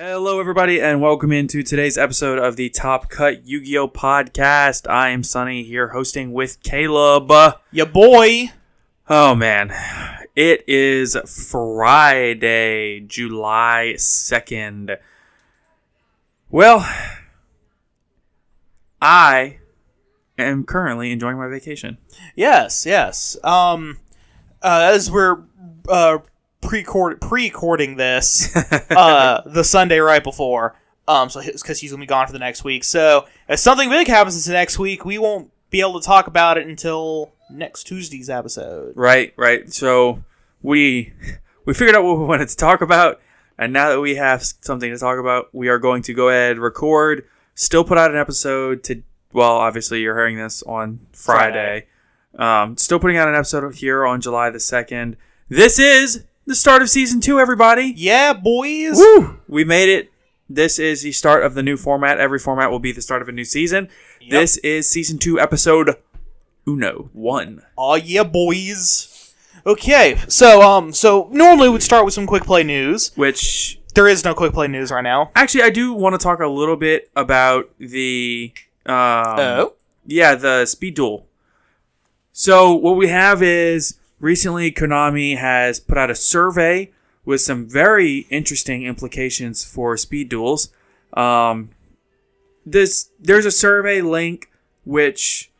Hello, everybody, and welcome into today's episode of the Top Cut Yu-Gi-Oh! Podcast. I am Sunny here hosting with Caleb. Ya boy! Oh, man. It is Friday, July 2nd. Well, I am currently enjoying my vacation. Yes. As we're pre-recording this, the Sunday right before, so it's because he's gonna be gone for the next week. So if something big happens this next week, we won't be able to talk about it until next Tuesday's episode. Right. So we figured out what we wanted to talk about, and now that we have something to talk about, we are going to go ahead, record, still put out an episode to. Well, obviously you're hearing this on Friday. Still putting out an episode here on July the 2nd. This is the start of Season 2, everybody. Yeah, boys. Woo! We made it. This is the start of the new format. Every format will be the start of a new season. Yep. This is Season 2, Episode 1. Oh, yeah, boys. Okay, so normally we'd start with some quick play news. Which... There is no quick play news right now. Actually, I do want to talk a little bit about the... the Speed Duel. So what we have is recently Konami has put out a survey with some very interesting implications for Speed Duels. There's a survey link, which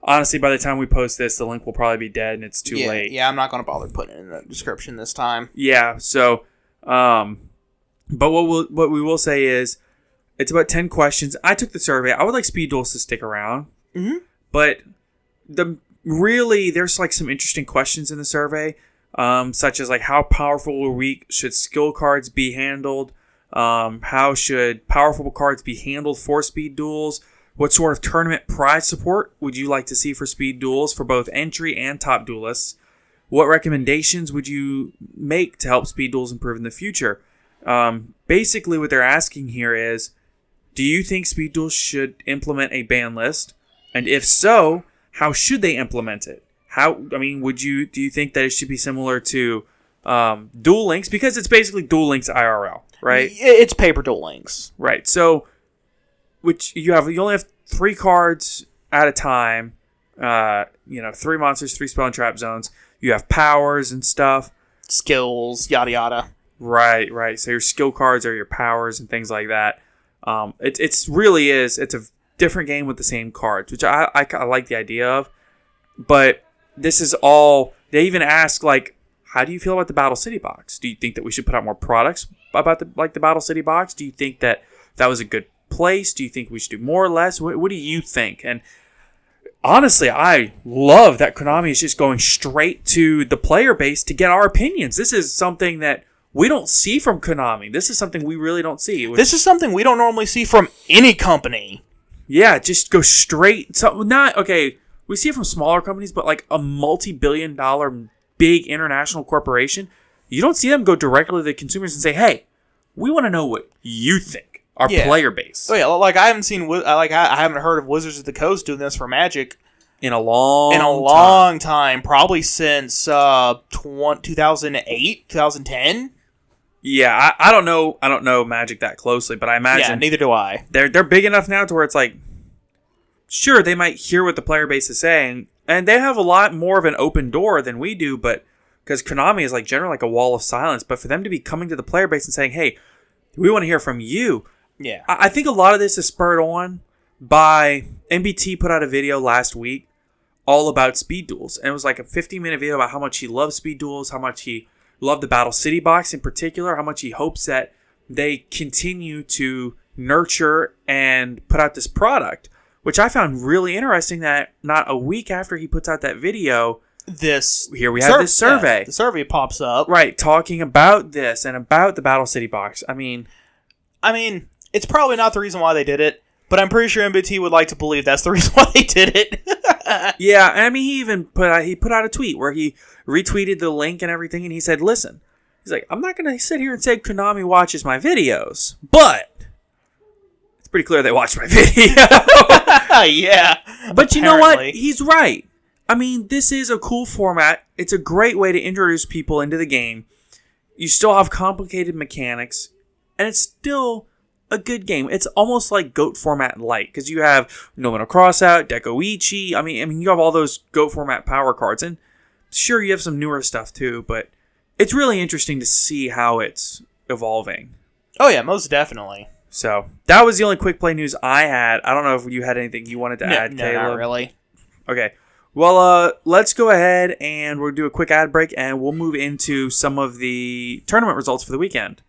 honestly, by the time we post this, the link will probably be dead and it's too late. Yeah, I'm not going to bother putting it in the description this time. Yeah, so, but what we will say is, it's about 10 questions. I took the survey. I would like Speed Duels to stick around. Mm-hmm. But there's like some interesting questions in the survey, such as like how powerful or weak should skill cards be handled? How should powerful cards be handled for Speed Duels? What sort of tournament prize support would you like to see for Speed Duels for both entry and top duelists? What recommendations would you make to help Speed Duels improve in the future? Basically what they're asking here is, do you think Speed Duels should implement a ban list? And if so, how should they implement it? Do you think that it should be similar to Duel Links? Because it's basically Duel Links IRL, right? It's paper Duel Links. Right. So, you only have 3 cards at a time. 3 monsters, 3 spell and trap zones. You have powers and stuff. Skills, yada yada. Right. So your skill cards are your powers and things like that. It's a different game with the same cards, which I like the idea of. But this is all, they even ask, like, how do you feel about the Battle City box? Do you think that we should put out more products about the Battle City box? Do you think that was a good place? Do you think we should do more or less? What do you think? And honestly, I love that Konami is just going straight to the player base to get our opinions. This is something that we don't see from Konami. This is something we really don't see. This is something we don't normally see from any company. Yeah, just go straight. We see it from smaller companies, but like a multi-billion-dollar big international corporation, you don't see them go directly to the consumers and say, "Hey, we want to know what you think." Our player base. Oh yeah, like I haven't heard of Wizards of the Coast doing this for Magic in a long time, probably since 2008, 2010. Yeah, I don't know Magic that closely, but I imagine... Yeah, neither do I. They're big enough now to where it's like, sure, they might hear what the player base is saying, and they have a lot more of an open door than we do, but because Konami is like generally like a wall of silence, but for them to be coming to the player base and saying, hey, we want to hear from you. Yeah. I think a lot of this is spurred on by... MBT put out a video last week all about Speed Duels, and it was like a 15-minute video about how much he loves Speed Duels, how much he loved the Battle City box in particular, how much he hopes that they continue to nurture and put out this product, which I found really interesting that not a week after he puts out that video, here we have this survey. Yeah, the survey pops up. Right, talking about this and about the Battle City box. I mean, it's probably not the reason why they did it, but I'm pretty sure MBT would like to believe that's the reason why they did it. Yeah, and he even put out a tweet where he retweeted the link and everything, and he said, listen, he's like, I'm not going to sit here and say Konami watches my videos, but it's pretty clear they watch my video. Yeah. But you know what? He's right. I mean, this is a cool format. It's a great way to introduce people into the game. You still have complicated mechanics, and it's still a good game. It's almost like GOAT format light, because you have Nomino Crossout, Dekoichi. I mean, you have all those GOAT format power cards, and sure, you have some newer stuff too, but it's really interesting to see how it's evolving. Oh yeah, most definitely. So that was the only quick play news I had. I don't know if you had anything you wanted to add, No, Caleb. not really. Okay. Well, let's go ahead and we'll do a quick ad break, and we'll move into some of the tournament results for the weekend.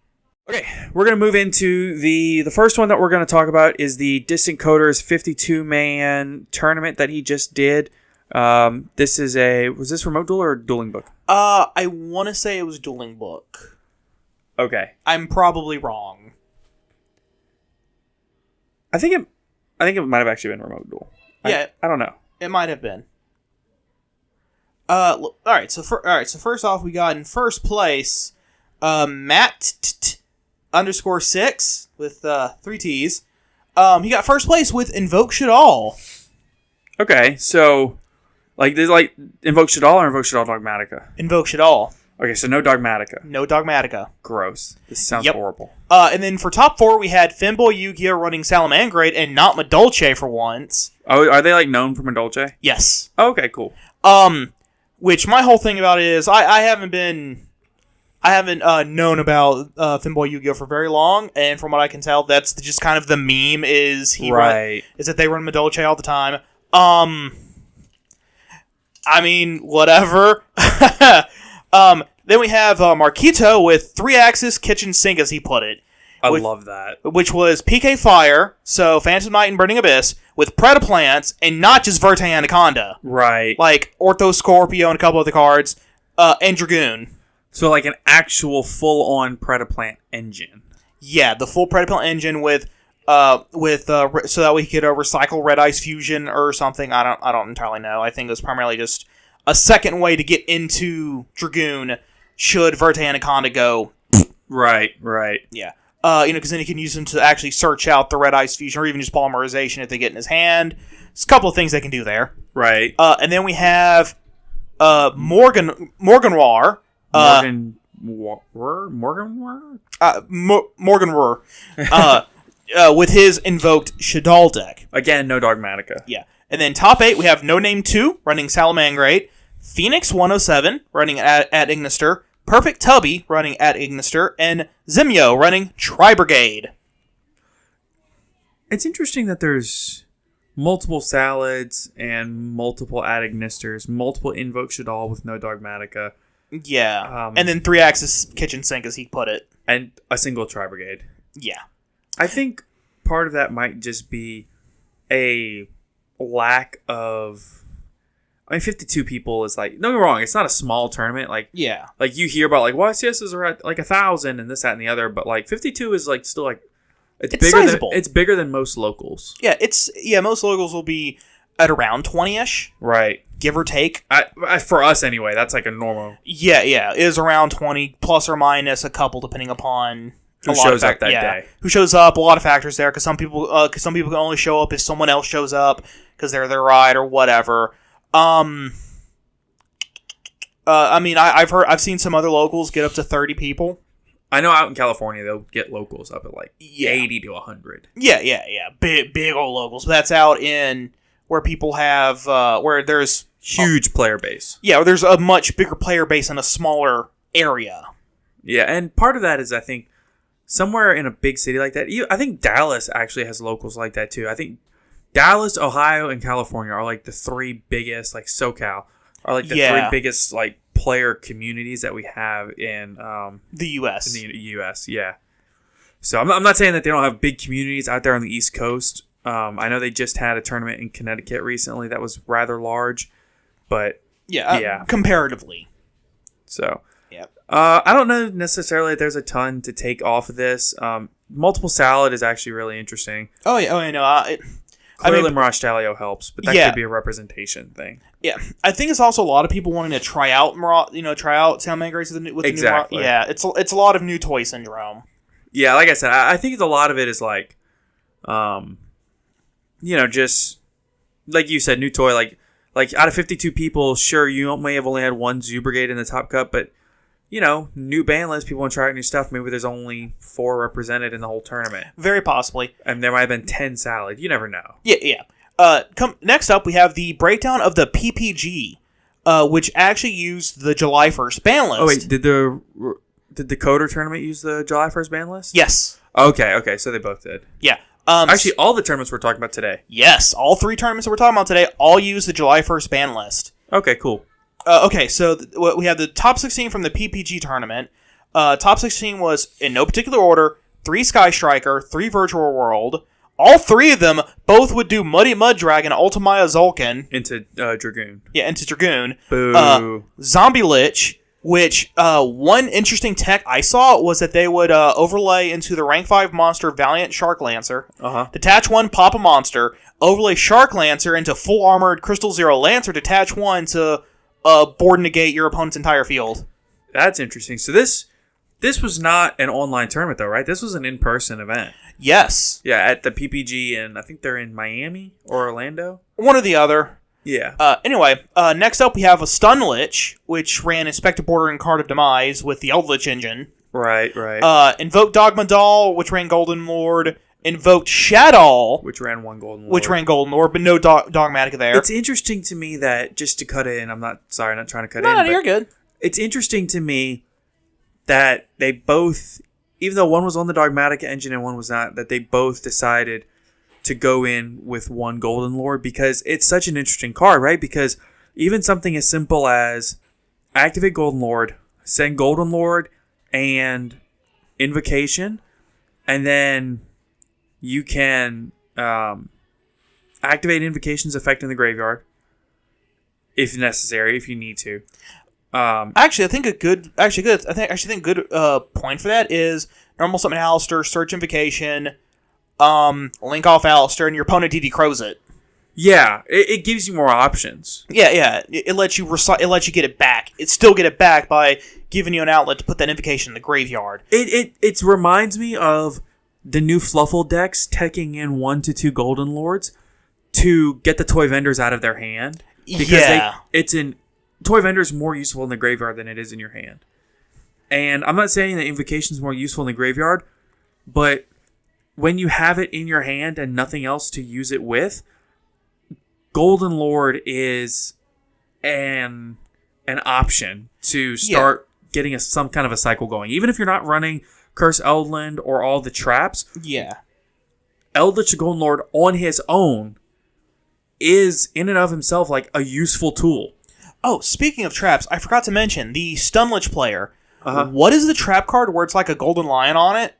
Okay, we're going to move into the first one that we're going to talk about is the DistantCoder's 52-man tournament that he just did. Was this Remote Duel or Dueling Book? I want to say it was Dueling Book. Okay. I'm probably wrong. I think it might have actually been Remote Duel. Yeah. I don't know. It might have been. All right. So first off, we got in first place, Matt _6 with 3 T's. He got first place with Invoke Shadal. Okay, so there's Invoke Shadal or Invoke Shadal Dogmatica? Invoke Shadal. Okay, so no Dogmatica. No Dogmatica. Gross. This sounds horrible. And then for top 4, we had Finboy Yu-Gi-Oh! Running Salamangreat and not Madolche for once. Oh, are they known for Madolche? Yes. Oh, okay, cool. Which my whole thing about it is I haven't known about Finboy Yu-Gi-Oh! For very long, and from what I can tell, that's just kind of the meme is that they run Madolche all the time. I mean, whatever. Then we have Marquito with 3-axis kitchen sink, as he put it. I love that. Which was PK Fire, so Phantom Knight and Burning Abyss, with Predaplants, and not just Verte Anaconda. Right. Like Ortho Scorpio and a couple other cards, and Dragoon. So an actual full-on Predaplant engine. Yeah, the full Predaplant engine with so that we could recycle Red Ice Fusion or something. I don't entirely know. I think it was primarily just a second way to get into Dragoon should Verte Anaconda go. Right. Yeah. Because then he can use them to actually search out the Red Ice Fusion or even just polymerization if they get in his hand. There's a couple of things they can do there. Right. And then we have Morgan War. Morgan War. With his invoked Shadal deck. Again, no Dogmatica. Yeah. And then top 8, we have No Name 2, running Salamangreat, Phoenix 107, running at Ignister, Perfect Tubby, running at Ignister, and Zimyo, running Tri-Brigade. It's interesting that there's multiple Salads and multiple at Ignisters, multiple Invoke Shadal with no Dogmatica. Yeah. And then 3-axis kitchen sink, as he put it. And a single Tri-Brigade. Yeah. I think part of that might just be a lack of... 52 people is don't get me wrong, it's not a small tournament. Yeah. You hear about, YCSs are at, 1,000 and this, that, and the other, but, 52 is, still, it's bigger sizable. It's bigger than most locals. Yeah, most locals will be at around 20-ish. Right. Give or take. For us, anyway, that's, a normal... Yeah, it is around 20, plus or minus a couple, depending upon... Who shows up that day. Who shows up, a lot of factors there, because some people can only show up if someone else shows up, because they're their ride or whatever. I've seen some other locals get up to 30 people. I know out in California, they'll get locals up at 80 to 100. Yeah. Big old locals. But that's out in where people have, where there's... Huge player base. Yeah, where there's a much bigger player base in a smaller area. Yeah, and part of that is, I think, somewhere in a big city like that, I think Dallas actually has locals like that too. I think Dallas, Ohio, and California are the 3 biggest, SoCal, are the 3 biggest, player communities that we have in the U.S. In the U.S., yeah. So I'm not saying that they don't have big communities out there on the East Coast. I know they just had a tournament in Connecticut recently that was rather large, but yeah. Comparatively. So... Yep. I don't know necessarily that there's a ton to take off of this. Multiple Salad is actually really interesting. Oh yeah, no. Clearly, Mirage Stalio helps, but that could be a representation thing. Yeah, I think it's also a lot of people wanting to try out Salamangreat with exactly. the new. Yeah, it's a lot of new toy syndrome. Yeah, like I said, I think a lot of it is just like you said, new toy. Out of 52 people, sure, you may have only had one Zoo Brigade in the top cup, but new ban list, people want to try out new stuff. Maybe there's only 4 represented in the whole tournament. Very possibly. And there might have been 10 salad. You never know. Yeah. Next up, we have the breakdown of the PPG, which actually used the July 1st ban list. Oh, wait. Did the Coder tournament use the July 1st ban list? Yes. Okay. So they both did. Yeah. Actually, all the tournaments we're talking about today. Yes. All 3 tournaments that we're talking about today all use the July 1st ban list. Okay, cool. Okay, so we have the top 16 from the PPG tournament. Top 16 was, in no particular order, 3 Sky Striker, 3 Virtual World. All 3 of them both would do Muddy Mud Dragon, Ultimaya Zulkin. Into Dragoon. Yeah, into Dragoon. Boo. Zombie Lich, which one interesting tech I saw was that they would overlay into the rank 5 monster Valiant Shark Lancer. Detach 1, pop a monster. Overlay Shark Lancer into full armored Crystal Zero Lancer. Detach 1 to board negate your opponent's entire field. That's interesting. So this was not an online tournament, though, right? This was an in-person event. Yes. Yeah, at the PPG, and I think they're in Miami or Orlando. One or the other. Yeah. Anyway, next up we have a Stun Lich, which ran Inspector Border and Card of Demise with the Eldritch engine. Right. Invoked Dogma Doll, which ran Golden Lord. Invoked Shadow, which ran 1 Golden Lord. Which ran Golden Lord, but no Dogmatic there. It's interesting to me that, just to cut in, I'm not trying to cut in. No, you're good. It's interesting to me that they both, even though one was on the Dogmatic engine and one was not, that they both decided to go in with 1 Golden Lord, because it's such an interesting card, right? Because even something as simple as activate Golden Lord, send Golden Lord and Invocation, and then you can activate Invocation's effect in the graveyard if necessary, if you need to. I think a good point for that is normal summon Alistair, search Invocation, link off Alistair, and your opponent DD Crows it. Yeah, it gives you more options. Yeah. It lets you get it back. It still get it back by giving you an outlet to put that Invocation in the graveyard. It reminds me of the new Fluffle decks teching in 1 to 2 Golden Lords to get the toy vendors out of their hand. Because toy vendor is more useful in the graveyard than it is in your hand. And I'm not saying that Invocation is more useful in the graveyard, but when you have it in your hand and nothing else to use it with, Golden Lord is an option to start getting some kind of a cycle going. Even if you're not running Curse Eldland or all the traps. Yeah. Eldritch Golden Lord on his own is in and of himself like a useful tool. Oh, speaking of traps, I forgot to mention the Stun Lich player. What is the trap card where it's like a golden lion on it?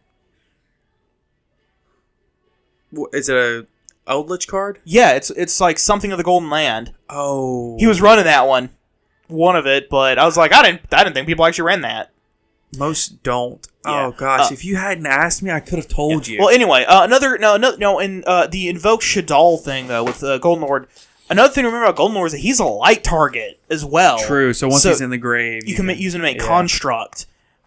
Is it a Eldritch card? Yeah, it's like something of the Golden Land. Oh. He was running that one of it, but I was like, I didn't think people actually ran that. Most don't. Yeah. Oh gosh, if you hadn't asked me, I could have told you. Well, anyway, in the Invoke Shadal thing though with Golden Lord. Another thing to remember about Golden Lord is that he's a light target as well. True. So once he's in the grave, you can use him to make construct,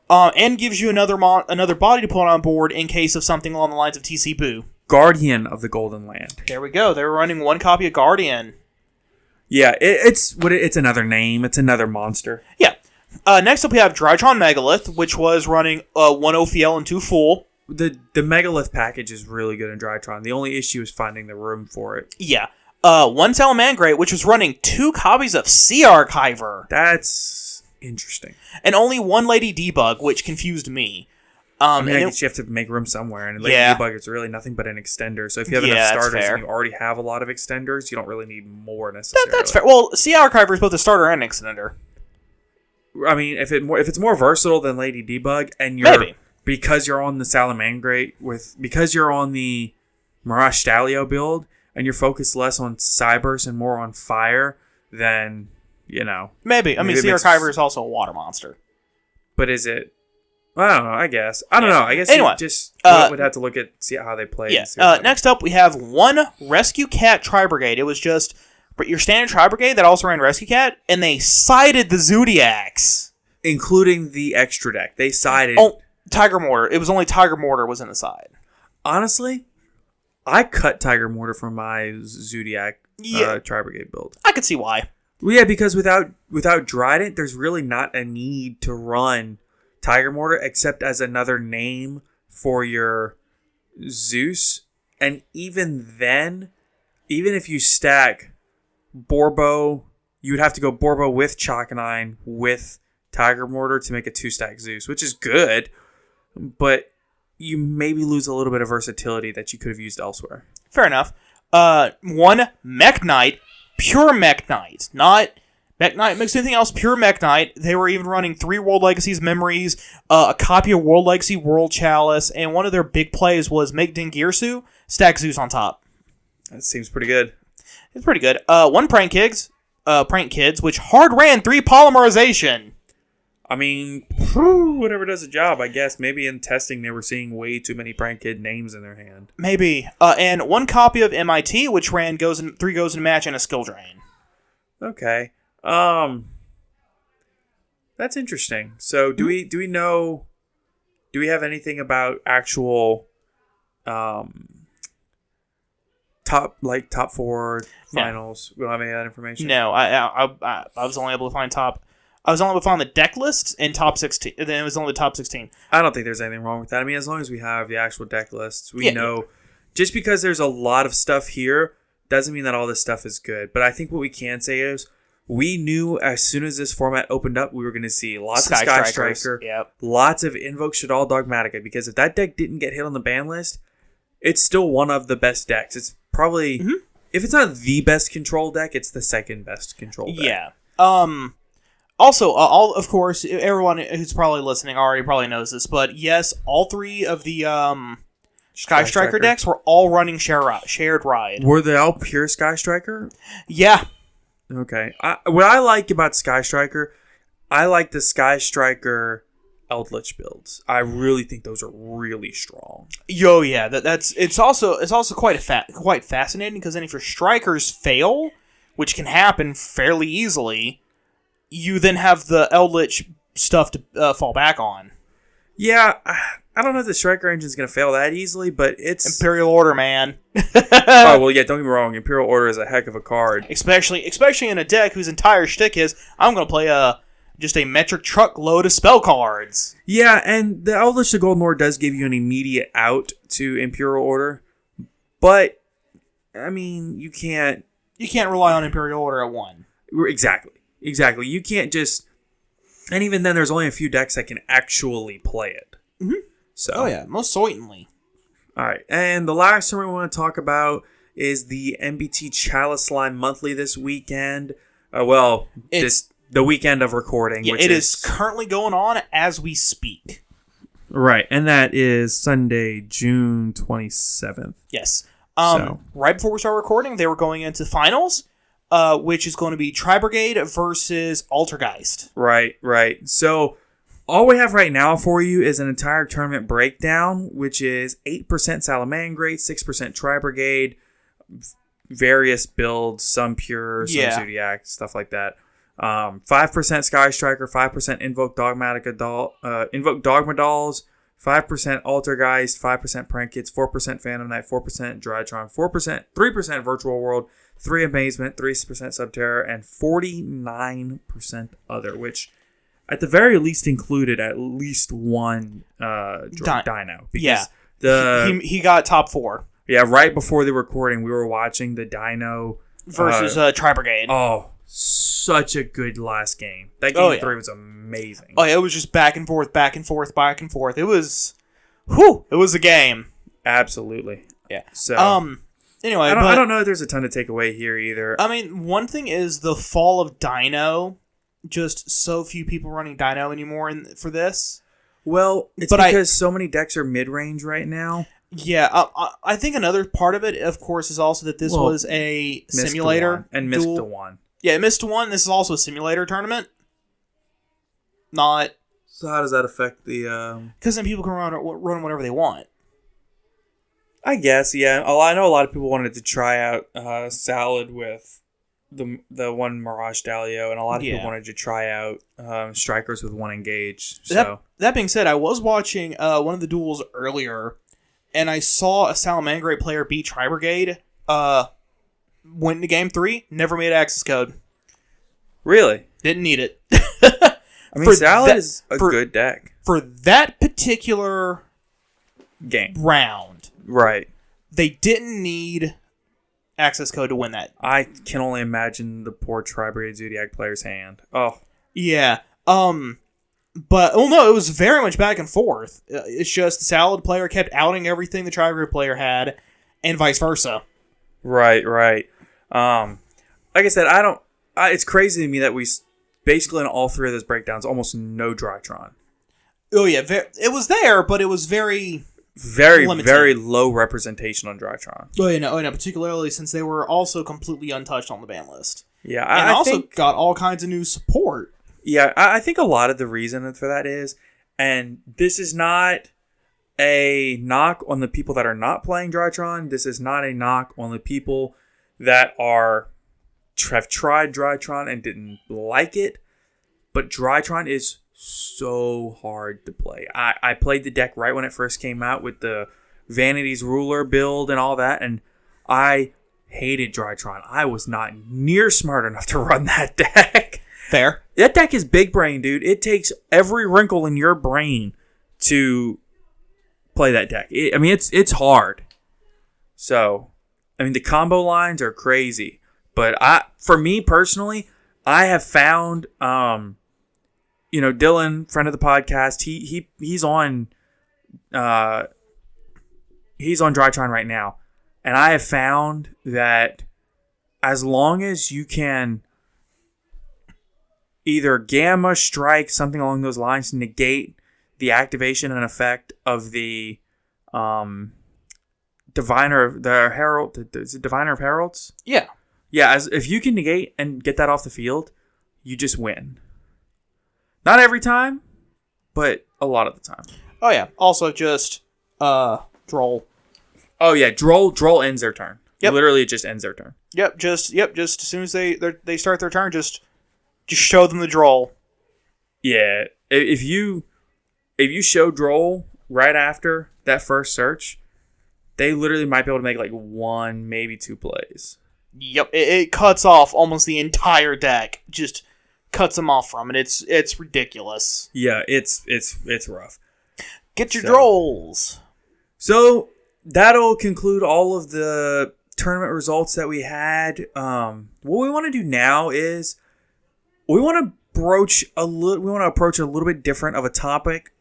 and gives you another body to put on board in case of something along the lines of TC Boo. Guardian of the Golden Land. There we go. They were running 1 copy of Guardian. Yeah, it's another name. It's another monster. Yeah. Next up, we have Drytron Megalith, which was running 1 OPL and 2 Full. The Megalith package is really good in Drytron. The only issue is finding the room for it. Yeah. 1 Salamangreat, which was running 2 copies of Sea Archiver. That's interesting. And only 1 Lady Debug, which confused me. I guess you have to make room somewhere, and Lady Debug is really nothing but an extender. So if you have enough starters and you already have a lot of extenders, you don't really need more necessarily. That's fair. Well, Sea Archiver is both a starter and an extender. I mean, if it's more versatile than Lady Debug, and because you're on the Salamangreat because you're on the Mirage Stalio build, and you're focused less on Cyberse and more on fire, then maybe. I mean, Sea Archiver is also a water monster. But is it? I don't know. I guess I don't know. I guess anyway, you just would have to see how they play. Yeah. Next up, we have 1 Rescue Cat Tri Brigade. It was just your standard Tri Brigade that also ran Rescue Cat, and they sided the Zodiacs, including the extra deck. They sided. Oh, Tiger Mortar. It was only Tiger Mortar was in the side. Honestly, I cut Tiger Mortar from my Zodiac Tri Brigade build. I could see why. Well, yeah, because without Dryden, there's really not a need to run Tiger Mortar except as another name for your Zeus. And even then, even if you stack Borbo, you would have to go Borbo with Chalconine with Tiger Mortar to make a 2-stack Zeus, which is good, but you maybe lose a little bit of versatility that you could have used elsewhere. Fair enough. One Mech Knight, pure Mech Knight, not Mech Knight mixed anything else, pure Mech Knight. They were even running 3 World Legacies Memories, a copy of World Legacy World Chalice, and one of their big plays was make Dingirsu, stack Zeus on top. That seems pretty good. It's pretty good. One Prank Kids, which hard ran 3 Polymerization. I mean, whatever does the job, I guess. Maybe in testing they were seeing way too many Prank Kid names in their hand. Maybe. And one copy of MIT, which ran 3 goes in a match and a skill drain. Okay. That's interesting. So do we know? Do we have anything about actual top 4 finals? No. We don't have any of that information. No, I was only able to find I was only able to find the deck lists and top 16. Then it was only the top 16. I don't think there's anything wrong with that. I mean, as long as we have the actual deck lists, we know. Just because there's a lot of stuff here doesn't mean that all this stuff is good. But I think what we can say is we knew as soon as this format opened up, we were going to see lots of Sky Striker, lots of Invoke Shaddoll Dogmatica. Because if that deck didn't get hit on the ban list, it's still one of the best decks. It's probably, if it's not the best control deck, it's the second best control deck. Yeah. Also, of course, everyone who's probably listening already probably knows this, but yes, all 3 of the Sky Striker decks were all running shared ride. Were they all pure Sky Striker? Yeah. Okay. What I like about Sky Striker, I like the Sky Striker Eldritch builds. I really think those are really strong. Yo, yeah, it's also quite fascinating because then if your strikers fail, which can happen fairly easily, you then have the Eldritch stuff to fall back on. Yeah, I don't know if the Striker engine is going to fail that easily, but it's... Imperial Order, man. Oh, well, yeah, don't get me wrong. Imperial Order is a heck of a card. Especially in a deck whose entire shtick is, I'm going to play just a metric truckload of spell cards. Yeah, and the Eldritch the Golden Lord does give you an immediate out to Imperial Order, but, I mean, you can't... You can't rely on Imperial Order at 1. Exactly. You can't just... And even then, there's only a few decks that can actually play it. Mm-hmm. So. Oh, yeah. Most certainly. All right. And the last one we want to talk about is the MBT Chaliceslime Monthly this weekend. The weekend of recording. Yeah, it is currently going on as we speak. Right. And that is Sunday, June 27th. Yes. Right before we start recording, they were going into finals. Which is going to be Tri-Brigade versus Altergeist. Right. So, all we have right now for you is an entire tournament breakdown, which is 8% Salamangreat, 6% Tri-Brigade, various builds, some pure, some Zodiac, stuff like that. 5% Sky Striker, 5% Invoke Dogma Dolls, 5% Altergeist, 5% Prank Kids, 4% Phantom Knight, 4% Drytron, 3% Virtual World, 3 Amazement, 3% Subterra, and 49% Other, which at the very least included at least one Dino. Yeah, he got top 4. Yeah, right before the recording, we were watching the Dino versus Tri-Brigade. Oh, such a good last game. That game 3 was amazing. Oh, yeah, it was just back and forth. It was, it was a game. Absolutely. Yeah. So, anyway, I don't know if there's a ton to take away here either. I mean, one thing is the fall of Dino. Just so few people running Dino anymore for this. Well, it's because so many decks are mid-range right now. Yeah, I think another part of it, of course, is also that this was a simulator. And missed to 1. Yeah, it missed to 1. This is also a simulator tournament. Not... So how does that affect the... Because then people can run whatever they want. I guess, yeah. I know a lot of people wanted to try out Salad with the one Mirage Dalio, and a lot of people wanted to try out Strikers with 1 Engage. So that being said, I was watching one of the duels earlier, and I saw a Salamangreat player beat Tri-Brigade, went into game 3, never made access code. Really? Didn't need it. I mean, Salad is a good deck. For that particular game round, right? They didn't need access code to win that. I can only imagine the poor Tri-Braid Zodiac player's hand. Oh. Yeah. But, no, it was very much back and forth. It's just the Salad player kept outing everything the Tri-Braid player had, and vice versa. Right. Like I said, it's crazy to me that we basically in all three of those breakdowns, almost no Drytron. Oh, yeah. It was there, but it was very limited. Very low representation on Drytron. Oh, yeah, particularly since they were also completely untouched on the ban list. Yeah, and also got all kinds of new support. Yeah, I think a lot of the reason for that is, and this is not a knock on the people that are not playing Drytron. This is not a knock on the people that have tried Drytron and didn't like it. But Drytron is so hard to play. I played the deck right when it first came out with the Vanity's Ruler build and all that, and I hated Drytron. I was not near smart enough to run that deck. Fair. That deck is big brain, dude. It takes every wrinkle in your brain to play that deck. It's hard. So, the combo lines are crazy. But for me personally, I have found, Dylan, friend of the podcast, he's on Drytron right now, and I have found that as long as you can either gamma, strike, something along those lines, negate the activation and effect of the Diviner of the Herald. Is it Diviner of Heralds? Yeah. Yeah, if you can negate and get that off the field, you just win. Not every time, but a lot of the time. Oh yeah. Also, just Droll. Oh yeah, Droll ends their turn. Yep. Literally, it just ends their turn. Yep. Just as soon as they start their turn, just show them the Droll. Yeah. If you show Droll right after that first search, they literally might be able to make like one, maybe two plays. Yep, it cuts off almost the entire deck. Just cuts them off from it. It's ridiculous. Yeah, it's rough. Get your Drolls. So that'll conclude all of the tournament results that we had. What we want to do now is we want to approach a little bit different of a topic.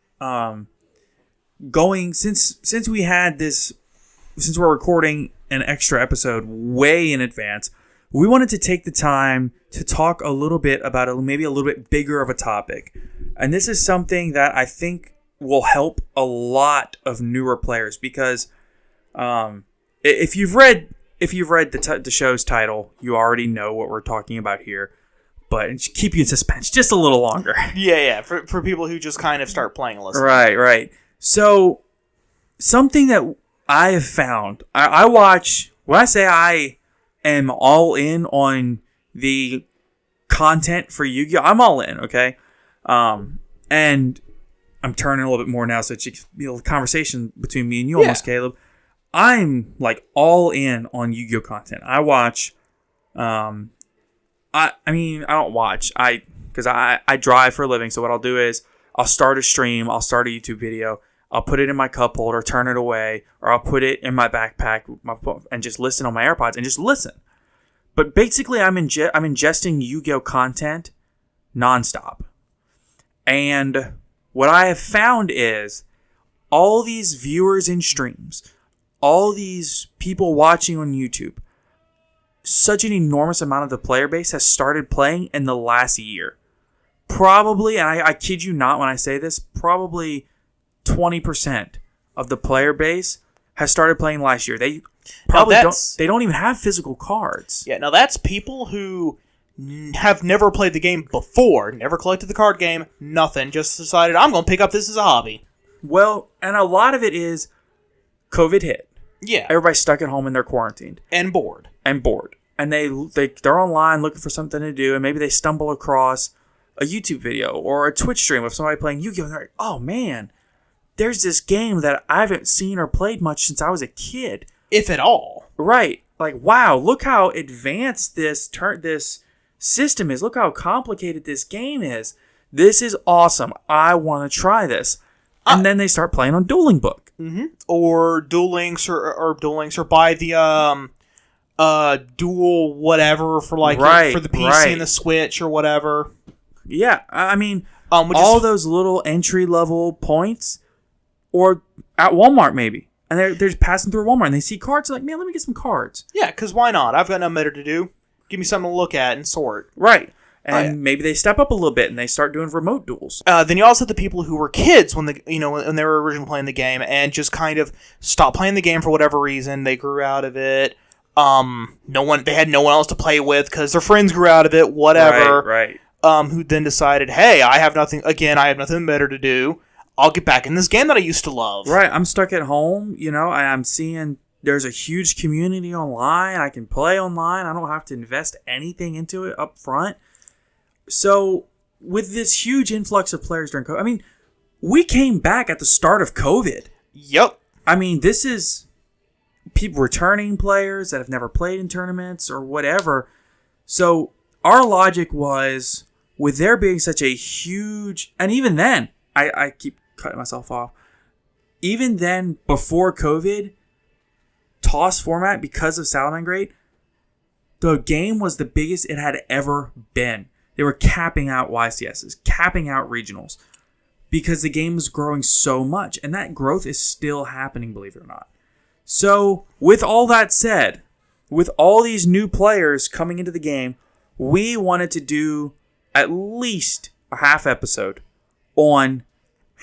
Since we had this, since we're recording an extra episode way in advance, we wanted to take the time to talk a little bit about maybe a little bit bigger of a topic. And this is something that I think will help a lot of newer players because if you've read the show's title, you already know what we're talking about here. But keep you in suspense just a little longer. Yeah. For people who just kind of start playing a listen. Right. So something that I have found, I watch, when I say I am all in on the content for Yu-Gi-Oh! I'm all in, okay? And I'm turning a little bit more now so it should be a conversation between me and you almost, Caleb. I'm like all in on Yu-Gi-Oh! Content. I watch, I don't watch, because I drive for a living, so what I'll do is I'll start a stream, I'll start a YouTube video, I'll put it in my cup holder, turn it away, or I'll put it in my backpack and just listen on my AirPods and just listen. But basically, I'm ingesting Yu-Gi-Oh! Content nonstop. And what I have found is all these viewers in streams, all these people watching on YouTube, such an enormous amount of the player base has started playing in the last year. Probably, and I kid you not when I say this, probably 20% of the player base has started playing last year. They probably don't even have physical cards. Yeah, now that's people who have never played the game before, never collected the card game, nothing, just decided, I'm going to pick up this as a hobby. Well, and a lot of it is COVID hit. Yeah. Everybody's stuck at home and they're quarantined. And bored. And they're online looking for something to do, and maybe they stumble across a YouTube video or a Twitch stream of somebody playing Yu-Gi-Oh! And they're like, oh man, there's this game that I haven't seen or played much since I was a kid. If at all. Right. Like, wow, look how advanced this system is. Look how complicated this game is. This is awesome. I want to try this. And then they start playing on Dueling Book. Mm-hmm. Or Duel Links or Duel Links or buy the Dual whatever for for the PC and the Switch or whatever. Yeah, I mean, all those little entry-level points, or at Walmart maybe. And they're just passing through Walmart and they see cards. They're like, man, let me get some cards. Yeah, because why not? I've got nothing better to do. Give me something to look at and sort. Right. And maybe they step up a little bit and they start doing remote duels. Then you also have the people who were kids when when they were originally playing the game and just kind of stopped playing the game for whatever reason. They grew out of it. They had no one else to play with because their friends grew out of it. Whatever. Right. Who then decided, hey, I have nothing better to do. I'll get back in this game that I used to love. Right. I'm stuck at home. I'm seeing there's a huge community online. I can play online. I don't have to invest anything into it up front. So, with this huge influx of players during COVID, I mean, we came back at the start of COVID. Yep. I mean, this is people returning players that have never played in tournaments or whatever. So, our logic was, with there being such a huge, and even then, I keep cutting myself off. Even then, before COVID, toss format, because of Salamangreat, the game was the biggest it had ever been. They were capping out YCSs, capping out regionals, because the game was growing so much. And that growth is still happening, believe it or not. So, with all that said, with all these new players coming into the game, we wanted to do at least a half episode on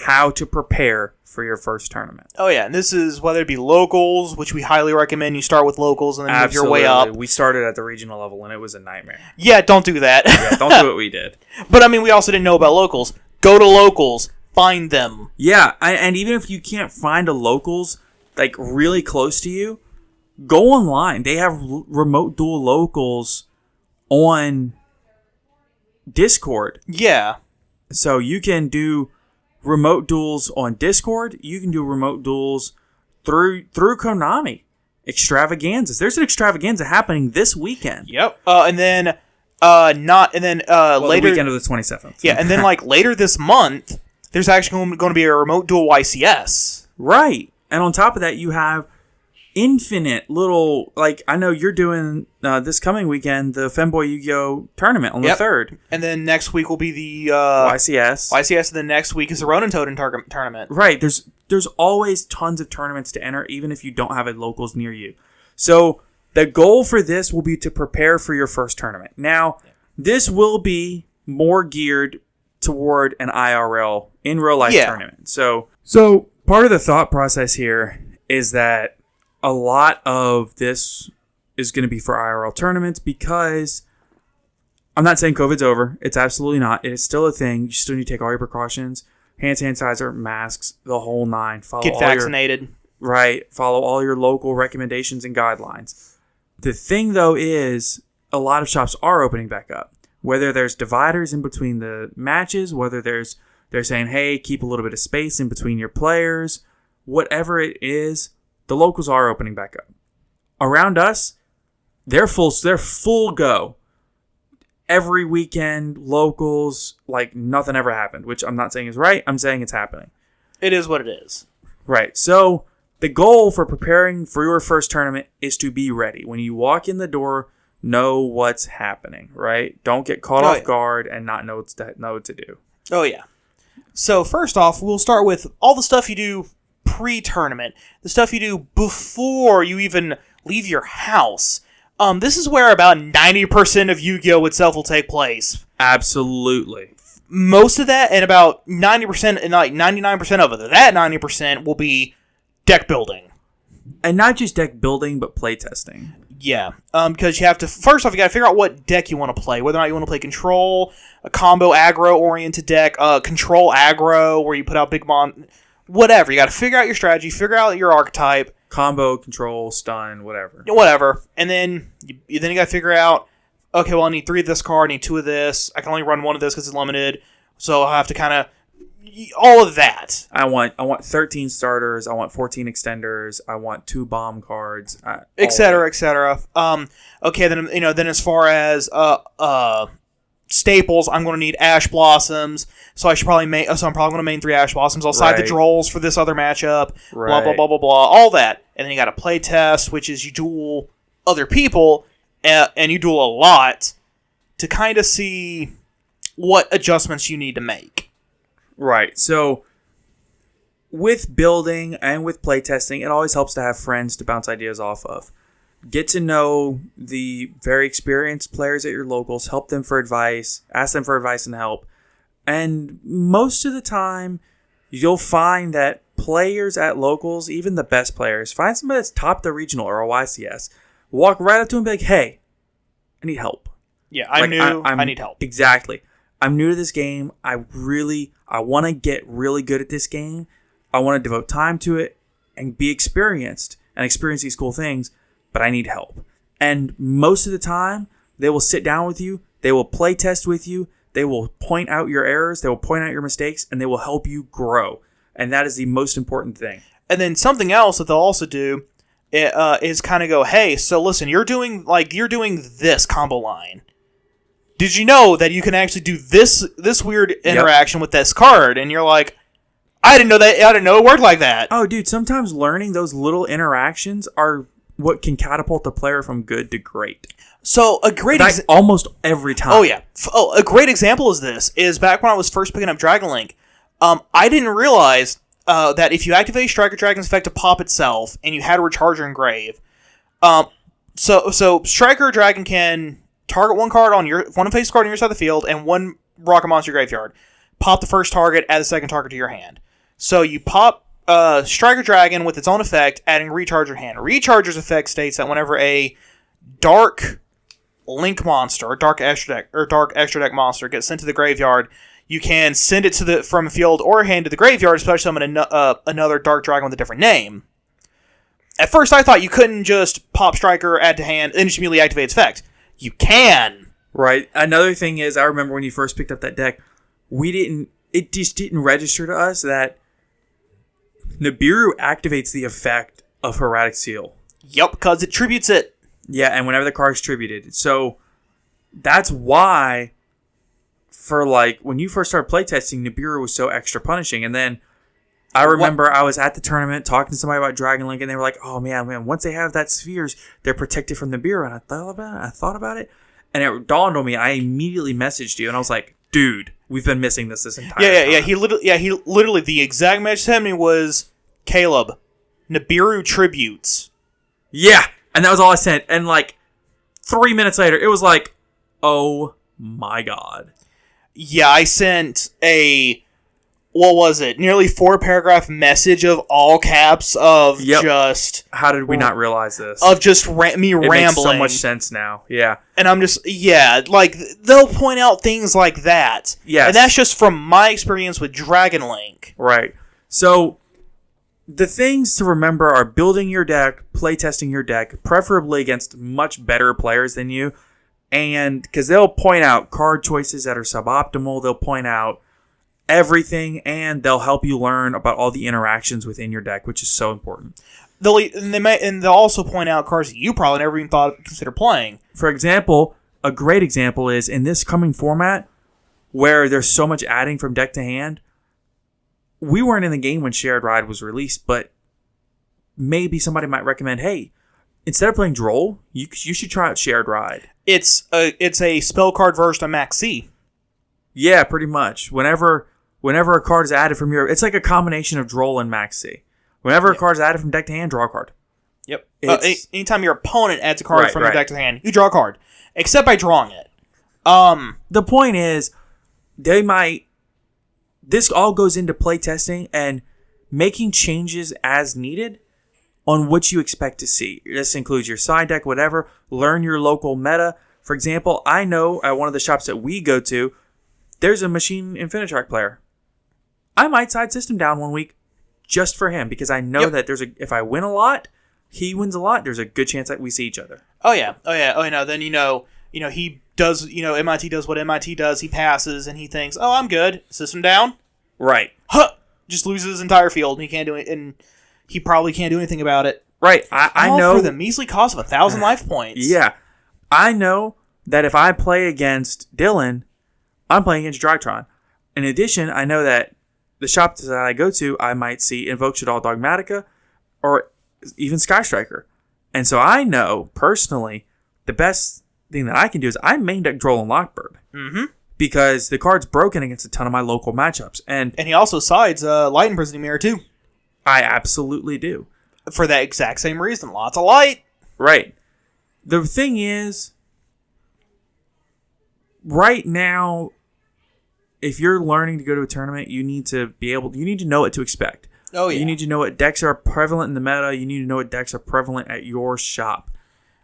how to prepare for your first tournament. Oh, yeah. And this is whether it be locals, which we highly recommend you start with locals and then move your way up. We started at the regional level and it was a nightmare. Yeah, don't do that. Yeah, don't do what we did. But, I mean, we also didn't know about locals. Go to locals. Find them. Yeah, and even if you can't find a locals, like, really close to you, go online. They have remote duel locals on Discord. Yeah. So you can do remote duels on Discord. You can do remote duels through Konami extravaganzas. There's an extravaganza happening this weekend. Yep. Later the weekend of the 27th. Yeah, and then later this month, there's actually going to be a remote duel YCS. Right. And on top of that, you have infinite little, I know you're doing this coming weekend the Femboy Yu-Gi-Oh! Tournament on the 3rd. And then next week will be the YCS. YCS, and then next week is the Ronin Totem Tournament. Right. There's always tons of tournaments to enter, even if you don't have a locals near you. So the goal for this will be to prepare for your first tournament. Now, this will be more geared toward an IRL, in real life tournament. So part of the thought process here is that a lot of this is going to be for IRL tournaments, because I'm not saying COVID's over. It's absolutely not. It is still a thing. You still need to take all your precautions. Hand sanitizer, masks, the whole nine. Get vaccinated. Follow all your local recommendations and guidelines. The thing, though, is a lot of shops are opening back up. Whether there's dividers in between the matches, whether they're saying, hey, keep a little bit of space in between your players, whatever it is, the locals are opening back up. Around us, they're full go. Every weekend, locals, like nothing ever happened, which I'm not saying is right. I'm saying it's happening. It is what it is. Right. So the goal for preparing for your first tournament is to be ready. When you walk in the door, know what's happening, right? Don't get caught off guard and not know what to do. Oh, yeah. So first off, we'll start with all the stuff you do pre-tournament, the stuff you do before you even leave your house. This is where about 90% of Yu-Gi-Oh! Itself will take place. Absolutely. Most of that, and about 90%, and 99% of it, that 90% will be deck building. And not just deck building, but play testing. Yeah, because you have to, first off, you got to figure out what deck you want to play, whether or not you want to play control, a combo aggro-oriented deck, control aggro, where you put out big whatever. You got to figure out your strategy, figure out your archetype. Combo, control, stun, whatever. Whatever. And then you got to figure out, okay, well, I need 3 of this card, I need 2 of this, I can only run 1 of this because it's limited, so I'll have to kind of all of that. I want 13 starters. I want 14 extenders. I want 2 bomb cards, etc., etc. Okay, then as far as staples, I'm going to need Ash Blossoms. So I'm probably going to main 3 Ash Blossoms. I'll side the Drolls for this other matchup. Blah blah blah blah blah. All that, and then you got a play test, which is you duel other people, and you duel a lot to kind of see what adjustments you need to make. Right. So with building and with playtesting, it always helps to have friends to bounce ideas off of. Get to know the very experienced players at your locals, help them for advice, ask them for advice and help. And most of the time, you'll find that players at locals, even the best players, find somebody that's top the regional or a YCS, walk right up to them and be like, hey, I need help. Yeah, I need help. Exactly. I'm new to this game. I want to get really good at this game. I want to devote time to it and be experienced and experience these cool things, but I need help. And most of the time, they will sit down with you. They will play test with you. They will point out your errors. They will point out your mistakes, and they will help you grow. And that is the most important thing. And then something else that they'll also do is kind of go, hey, so listen, you're doing this combo line. Did you know that you can actually do this weird interaction with this card? And you're like, I didn't know that. I didn't know it worked like that. Oh, dude, sometimes learning those little interactions are what can catapult the player from good to great. So a great almost every time. Oh yeah. A great example is back when I was first picking up Dragon Link. I didn't realize that if you activate Striker Dragon's effect to pop itself and you had a Recharger Engrave, so Striker Dragon can target one face card on your side of the field and one Rocket Monster graveyard. Pop the first target, add the second target to your hand. So you pop Striker Dragon with its own effect, adding Recharger hand. Recharger's effect states that whenever a Dark Link monster or Dark Extra Deck monster gets sent to the graveyard, you can send it from a field or hand to the graveyard, especially summon another Dark Dragon with a different name. At first, I thought you couldn't just pop Striker, add to hand, and just immediately activate its effect. You can. Right. Another thing is, I remember when you first picked up that deck, it just didn't register to us that Nibiru activates the effect of Hermetic Seal. Yep, because it tributes it. Yeah, and whenever the card's tributed. So that's why, for when you first started playtesting, Nibiru was so extra punishing. And then I remember I was at the tournament talking to somebody about Dragon Link, and they were like, oh man, once they have that spheres, they're protected from Nibiru. And I thought about it, and it dawned on me. I immediately messaged you, and I was like, dude, we've been missing this entire time. Yeah. He literally, the exact message to me was, Caleb, Nibiru tributes. Yeah, and that was all I sent. And 3 minutes later, it was like, oh my god. Yeah, I sent nearly 4-paragraph message of all caps of just... How did we not realize this? Of just me rambling. It makes so much sense now, yeah. And I'm just, they'll point out things like that. Yes. And that's just from my experience with Dragon Link. Right. So, the things to remember are building your deck, playtesting your deck, preferably against much better players than you, and because they'll point out card choices that are suboptimal, they'll point out everything, and they'll help you learn about all the interactions within your deck, which is so important. They'll also point out cards that you probably never even consider playing. For example, a great example is in this coming format, where there's so much adding from deck to hand. We weren't in the game when Shared Ride was released, but maybe somebody might recommend, hey, instead of playing Droll, you should try out Shared Ride. It's a spell card version of Max C. Yeah, pretty much. Whenever a card is added from it's like a combination of Droll and Max C. Whenever a card is added from deck to hand, draw a card. Yep. Anytime your opponent adds a card from your deck to hand, you draw a card. Except by drawing it. The point is, this all goes into playtesting and making changes as needed on what you expect to see. This includes your side deck, whatever. Learn your local meta. For example, I know at one of the shops that we go to, there's a Machine Infinitrack player. I might side system down 1 week just for him because I know that if I win a lot, he wins a lot. There's a good chance that we see each other. Oh yeah. Then he does. MIT does what MIT does. He passes and he thinks, oh, I'm good. System down. Right. Huh! Just loses his entire field, and he can't do it, and he probably can't do anything about it. Right. I All know for the measly cost of 1,000 life points. Yeah. I know that if I play against Dylan, I'm playing against Drytron. In addition, I know that the shop that I go to, I might see Invoke Shaddoll Dogmatica or even Sky Striker. And so I know, personally, the best thing that I can do is I main deck Droll and Lockbird. Mm-hmm. Because the card's broken against a ton of my local matchups. And he also sides Light Imprisoning Mirror, too. I absolutely do. For that exact same reason. Lots of light. Right. The thing is, right now, if you're learning to go to a tournament, you need to know what to expect. Oh, yeah. You need to know what decks are prevalent in the meta. You need to know what decks are prevalent at your shop.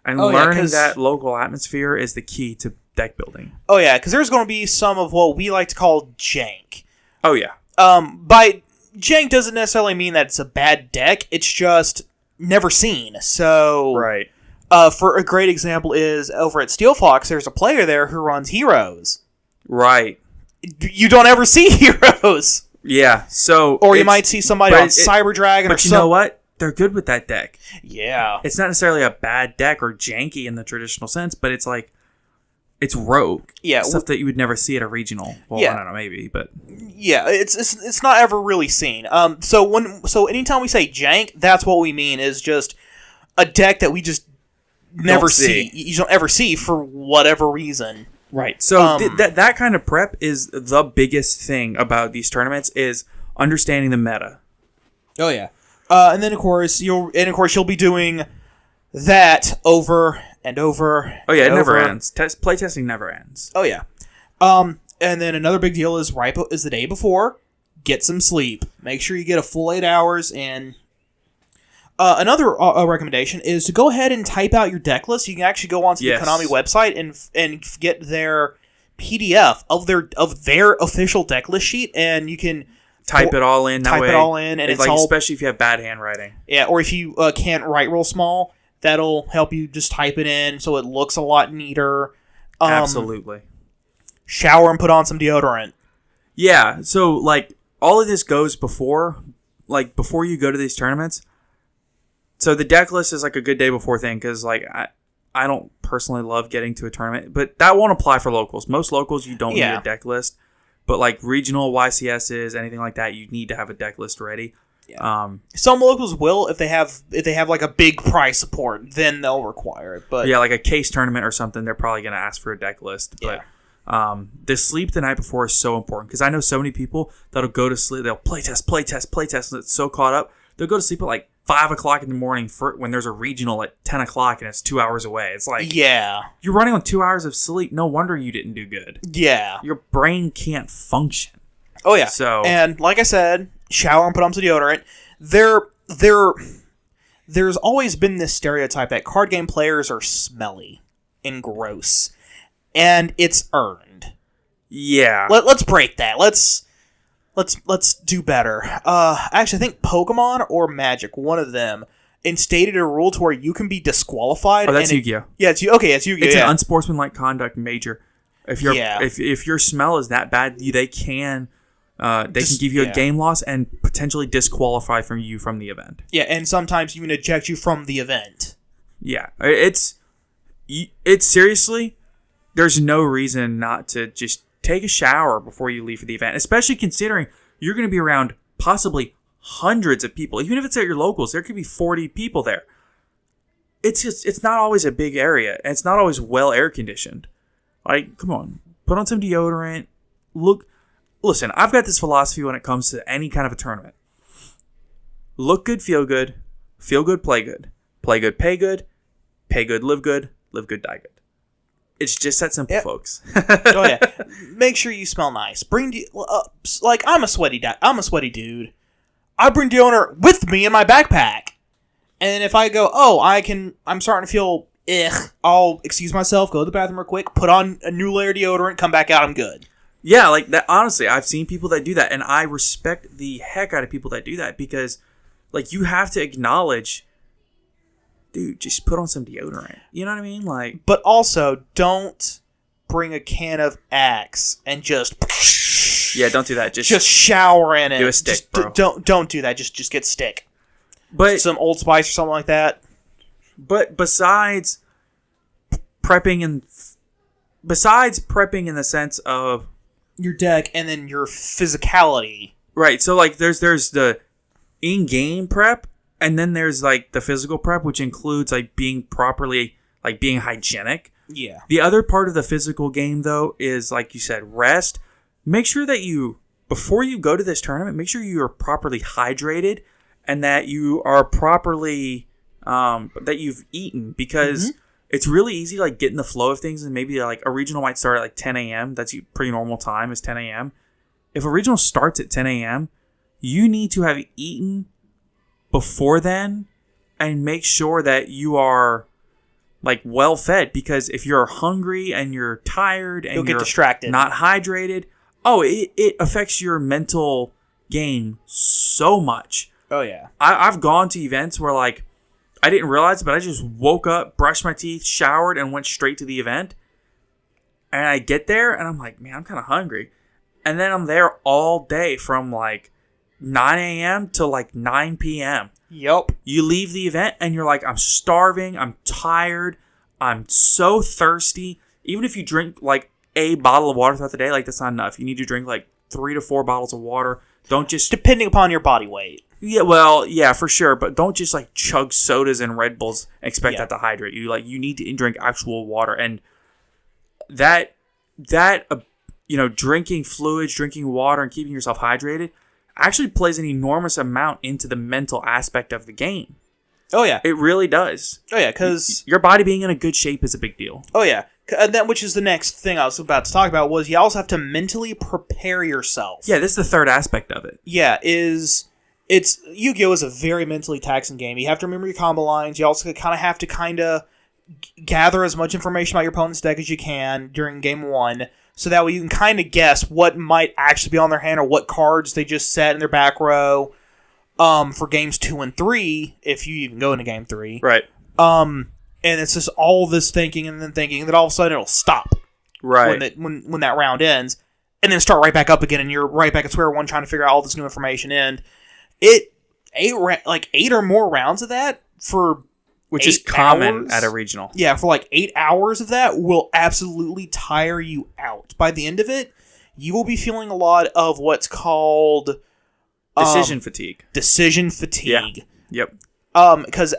And learning that local atmosphere is the key to deck building. Oh, yeah, because there's going to be some of what we like to call jank. Oh, yeah. By jank doesn't necessarily mean that it's a bad deck. It's just never seen. So, right. For a great example is over at Steel Fox, there's a player there who runs heroes. Right. You don't ever see heroes. Yeah, so... Or you might see somebody on Cyber Dragon or something. But you know what? They're good with that deck. Yeah. It's not necessarily a bad deck or janky in the traditional sense, but it's like... It's rogue. Yeah. Stuff that you would never see at a regional. Well, yeah. I don't know, maybe, but... Yeah, it's not ever really seen. So anytime we say jank, that's what we mean, is just a deck that we just never see. You don't ever see for whatever reason. Right. So that kind of prep is the biggest thing about these tournaments, is understanding the meta. Oh yeah. And then of course you'll be doing that over and over. Oh yeah, it never ends. Playtesting never ends. Oh yeah. And then another big deal is is the day before. Get some sleep. Make sure you get a full 8 hours. And another recommendation is to go ahead and type out your deck list. You can actually go onto the Konami website and get their PDF of their official deck list sheet, and you can type it all in. Type it all in, and it's like, all, especially if you have bad handwriting. Yeah, or if you can't write real small, that'll help you just type it in so it looks a lot neater. Absolutely. Shower and put on some deodorant. Yeah, so like all of this goes before you go to these tournaments. So the deck list is like a good day before thing, because like I don't personally love getting to a tournament, but that won't apply for locals. Most locals, you don't need a deck list, but like regional YCSs, anything like that, you need to have a deck list ready. Yeah. Some locals will if they have like a big prize support, then they'll require it. But yeah, like a case tournament or something, they're probably going to ask for a deck list. But the sleep the night before is so important, because I know so many people that'll go to sleep, they'll playtest, and it's so caught up, they'll go to sleep at like 5 o'clock in the morning when there's a regional at 10 o'clock and it's 2 hours away. It's like, you're running on 2 hours of sleep. No wonder you didn't do good. Yeah. Your brain can't function. Oh, yeah. So, and like I said, shower and put on some deodorant. There's always been this stereotype that card game players are smelly and gross. And it's earned. Yeah. Let's break that. Let's do better. Actually, I think Pokemon or Magic, one of them, instated a rule to where you can be disqualified. Oh, that's Yu-Gi-Oh. Yeah, it's Yu-Gi-Oh. It's an unsportsmanlike conduct major. If your smell is that bad, they can give you a game loss and potentially disqualify you from the event. Yeah, and sometimes even eject you from the event. Yeah, it's seriously, there's no reason not to just take a shower before you leave for the event, especially considering you're going to be around possibly hundreds of people. Even if it's at your locals, there could be 40 people there. It's not always a big area, and it's not always well air conditioned. Like, come on, put on some deodorant. Listen, I've got this philosophy when it comes to any kind of a tournament. Look good, feel good, play good, pay good, live good, die good. It's just that simple, folks. Oh yeah, make sure you smell nice. Like I'm a sweaty dude. I bring deodorant with me in my backpack, and if I go, I'm starting to feel I'll excuse myself, go to the bathroom real quick, put on a new layer of deodorant, come back out, I'm good. Yeah, like that. Honestly, I've seen people that do that, and I respect the heck out of people that do that, because, like, you have to acknowledge, dude, just put on some deodorant. You know what I mean? Like, but also don't bring a can of Axe and just Yeah, don't do that. Just shower in it. Do a stick, bro. Don't do that. Just get stick. But some Old Spice or something like that. But besides prepping in the sense of your deck and then your physicality. Right. So like there's the in-game prep, and then there's like the physical prep, which includes like being hygienic. Yeah. The other part of the physical game though is, like you said, rest. Make sure that before you go to this tournament, make sure you are properly hydrated and that you are properly that you've eaten, because it's really easy like get in the flow of things, and maybe like a regional might start at like 10 a.m. That's pretty normal time is 10 a.m. If a regional starts at 10 a.m., you need to have eaten before then and make sure that you are like well fed, because if you're hungry and you're tired and you'll get you're distracted, not hydrated, it affects your mental game so much. Oh yeah. I've gone to events where like I didn't realize it, but I just woke up, brushed my teeth, showered, and went straight to the event. And I get there and I'm like, man, I'm kind of hungry. And then I'm there all day from like 9 a.m. to like 9 p.m. Yep. You leave the event and you're like, I'm starving, I'm tired, I'm so thirsty. Even if you drink like a bottle of water throughout the day, like that's not enough. You need to drink like 3 to 4 bottles of water. Don't just... Depending upon your body weight. Yeah, well, yeah, for sure. But don't just like chug sodas and Red Bulls and expect that to hydrate you. Like you need to drink actual water. And that drinking fluids, drinking water, and keeping yourself hydrated actually plays an enormous amount into the mental aspect of the game. Oh, yeah. It really does. Oh, yeah, because... Your body being in a good shape is a big deal. Oh, yeah. And that, which is the next thing I was about to talk about, was you also have to mentally prepare yourself. Yeah, this is the third aspect of it. Yeah, Yu-Gi-Oh! Is a very mentally taxing game. You have to remember your combo lines. You also kind of have to gather as much information about your opponent's deck as you can during game one, so that way you can kind of guess what might actually be on their hand or what cards they just set in their back row for games 2 and 3, if you even go into game 3. Right. And it's just all this thinking and then thinking, and then all of a sudden it'll stop. Right. When that round ends, and then start right back up again, and you're right back at square one trying to figure out all this new information. And 8 or more rounds of that for... Which is common at a regional. Yeah, for like 8 hours of that will absolutely tire you out. By the end of it, you will be feeling a lot of what's called... Decision fatigue. Decision fatigue. Yeah. Yep. Because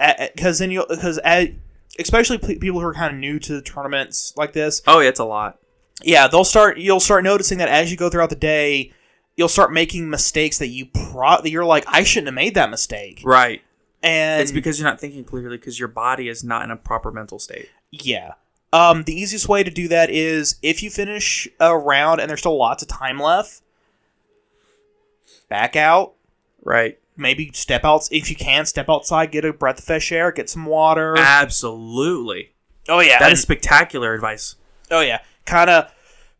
especially people who are kind of new to tournaments like this. Oh, yeah, it's a lot. Yeah, you'll start noticing that as you go throughout the day, you'll start making mistakes that you're like, I shouldn't have made that mistake. Right. And it's because you're not thinking clearly, because your body is not in a proper mental state. Yeah. The easiest way to do that is if you finish a round and there's still lots of time left, back out. Right. Maybe step out. If you can, step outside, get a breath of fresh air, get some water. Absolutely. Oh, yeah. That is spectacular advice. Oh, yeah. Kind of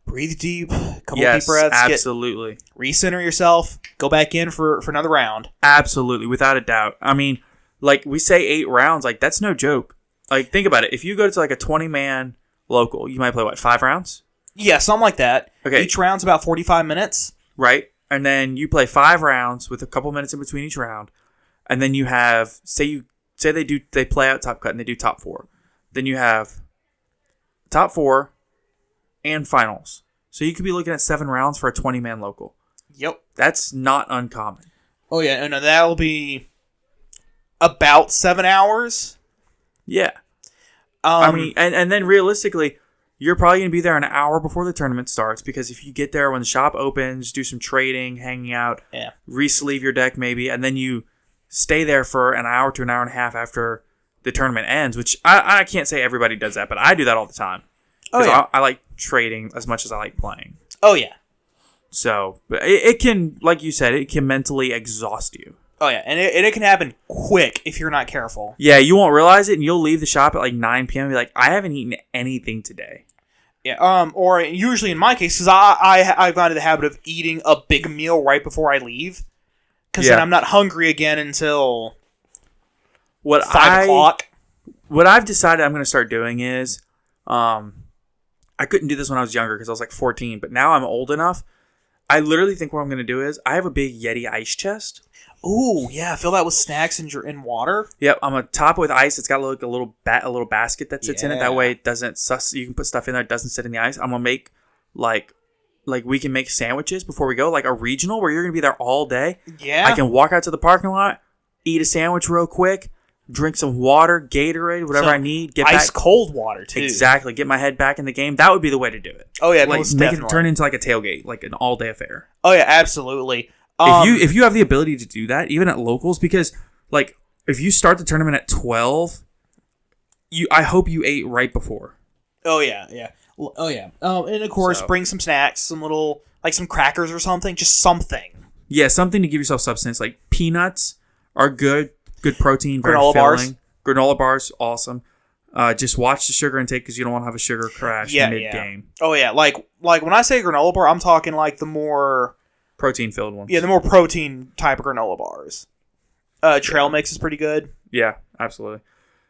breathe deep, couple deep breaths. Absolutely. Recenter yourself, go back in for another round. Absolutely, without a doubt. I mean, like we say 8 rounds, like that's no joke. Like think about it. If you go to like a 20-man local, you might play what, 5 rounds? Yeah, something like that. Okay. Each round's about 45 minutes. Right. And then you play 5 rounds with a couple minutes in between each round. And then you have say they play out top cut and they do top 4. Then you have top 4 and finals. So you could be looking at 7 rounds for a 20-man local. Yep. That's not uncommon. Oh yeah, and that'll be about 7 hours. Yeah. I mean, and then realistically, you're probably going to be there an hour before the tournament starts, because if you get there when the shop opens, do some trading, hanging out, re-sleeve your deck maybe, and then you stay there for an hour to an hour and a half after the tournament ends, which I can't say everybody does that, but I do that all the time. Oh, yeah. I like trading as much as I like playing. Oh, yeah. So, it can, like you said, it can mentally exhaust you. Oh, yeah. And it can happen quick if you're not careful. Yeah, you won't realize it, and you'll leave the shop at like 9 p.m. and be like, I haven't eaten anything today. Yeah, or usually in my case, because I've gone into the habit of eating a big meal right before I leave, because then I'm not hungry again until 5 o'clock. What I've decided I'm going to start doing is, I couldn't do this when I was younger because I was like 14, but now I'm old enough. I literally think what I'm going to do is I have a big Yeti ice chest. Ooh, yeah, fill that with snacks and water. Yep, I'm going to top it with ice. It's got like a little basket that sits in it. That way it doesn't you can put stuff in there that doesn't sit in the ice. I'm going to make like we can make sandwiches before we go, like a regional where you're going to be there all day. Yeah. I can walk out to the parking lot, eat a sandwich real quick, drink some water, Gatorade, whatever I need. Get ice back. cold water too. Exactly. Get my head back in the game. That would be the way to do it. Oh yeah, like most make definitely. it turn into like a tailgate, like an all day affair. Oh yeah, absolutely. If you have the ability to do that, even at locals, because like if you start the tournament at 12, I hope you ate right before. Oh yeah. And of course, bring some snacks, some little like some crackers or something, just something. Yeah, something to give yourself substance. Like peanuts are good protein, very granola filling. Bars. Granola bars, awesome. Just watch the sugar intake because you don't want to have a sugar crash mid game. Oh yeah, like when I say granola bar, I'm talking like the more protein filled ones. Yeah, the more protein type of granola bars. Trail mix is pretty good. Yeah, absolutely.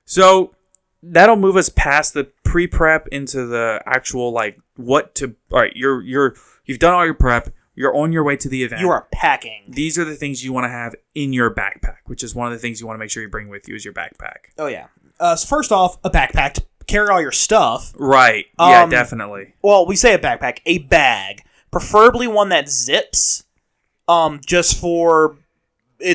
So that'll move us past the pre-prep into the actual like what to. All right, you've done all your prep. You're on your way to the event. You are packing. These are the things you want to have in your backpack, which is one of the things you want to make sure you bring with you is your backpack. Oh yeah. So first off, a backpack to carry all your stuff. Right. Yeah, definitely. Well, we say a backpack, a bag, preferably one that zips. Just for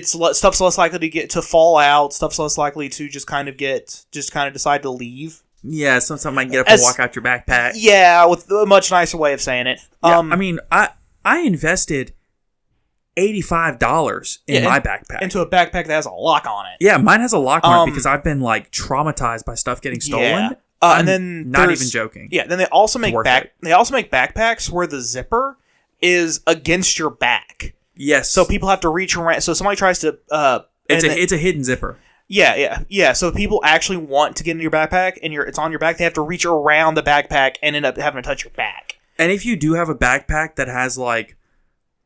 stuff's less likely to fall out. Stuff's less likely to just kind of decide to leave. Yeah, sometimes I might get up and walk out your backpack. Yeah, with a much nicer way of saying it. Yeah, I mean, I invested $85 in my backpack. Into a backpack that has a lock on it. Yeah, mine has a lock on it because I've been like traumatized by stuff getting stolen. Yeah. And then not even joking. Yeah, then they also make backpacks where the zipper is against your back. Yes. So people have to reach around. So somebody tries to. It's a hidden zipper. Yeah. So people actually want to get into your backpack, and it's on your back. They have to reach around the backpack and end up having to touch your back. And if you do have a backpack that has like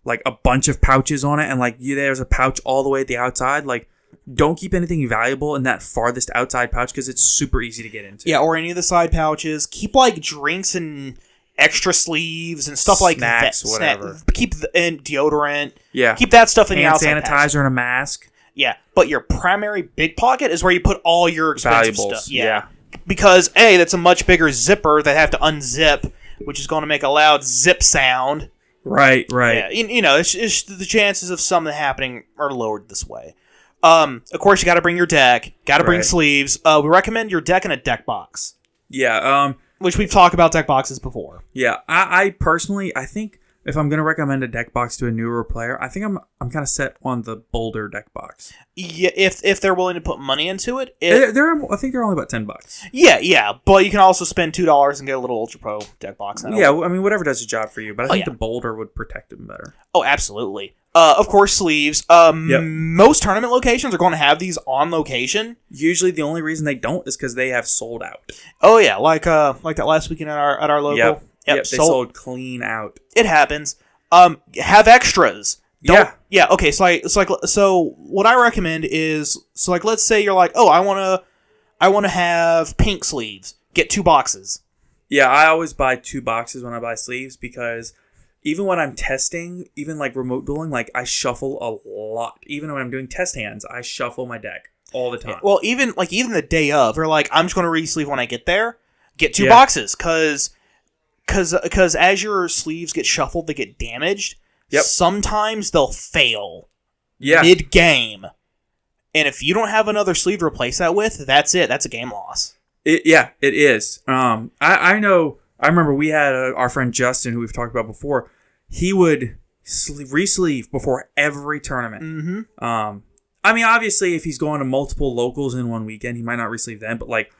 a bunch of pouches on it, and like there's a pouch all the way at the outside, like don't keep anything valuable in that farthest outside pouch because it's super easy to get into. Yeah, or any of the side pouches. Keep like drinks and extra sleeves and stuff like that. Snacks, whatever. And deodorant. Yeah. Keep that stuff in the hand outside sanitizer pouch. and a mask. Yeah, but your primary big pocket is where you put all your expensive valuables. Stuff. Yeah. Because that's a much bigger zipper that have to unzip, which is going to make a loud zip sound. Right. Yeah, it's the chances of something happening are lowered this way. Of course, you got to bring your deck. Got to bring sleeves. We recommend your deck in a deck box. Yeah. Which we've talked about deck boxes before. Yeah. I personally, I think if I'm going to recommend a deck box to a newer player, I think I'm kind of set on the Boulder deck box. Yeah, if they're willing to put money into it. I think they're only about $10. Yeah, but you can also spend $2 and get a little Ultra Pro deck box. Yeah, I mean, whatever does the job for you, but I think the Boulder would protect them better. Oh, absolutely. Of course, sleeves. Most tournament locations are going to have these on location. Usually, the only reason they don't is because they have sold out. Oh yeah, like that last weekend at our local. Yep, they sold clean out. It happens. Have extras. Yeah. Okay. So what I recommend is let's say you're like, oh, I want to have pink sleeves. Get 2 boxes. Yeah, I always buy 2 boxes when I buy sleeves because even when I'm testing, even like remote dueling, like I shuffle a lot. Even when I'm doing test hands, I shuffle my deck all the time. Yeah, well, even the day of, or like I'm just going to re-sleeve when I get there. Get 2 boxes because as your sleeves get shuffled, they get damaged. Yep. Sometimes they'll fail. Yeah. Mid-game. And if you don't have another sleeve to replace that with, that's it. That's a game loss. It is. I know. I remember we had our friend Justin, who we've talked about before. He would re-sleeve before every tournament. Mm-hmm. I mean, obviously, if he's going to multiple locals in one weekend, he might not re-sleeve then. But like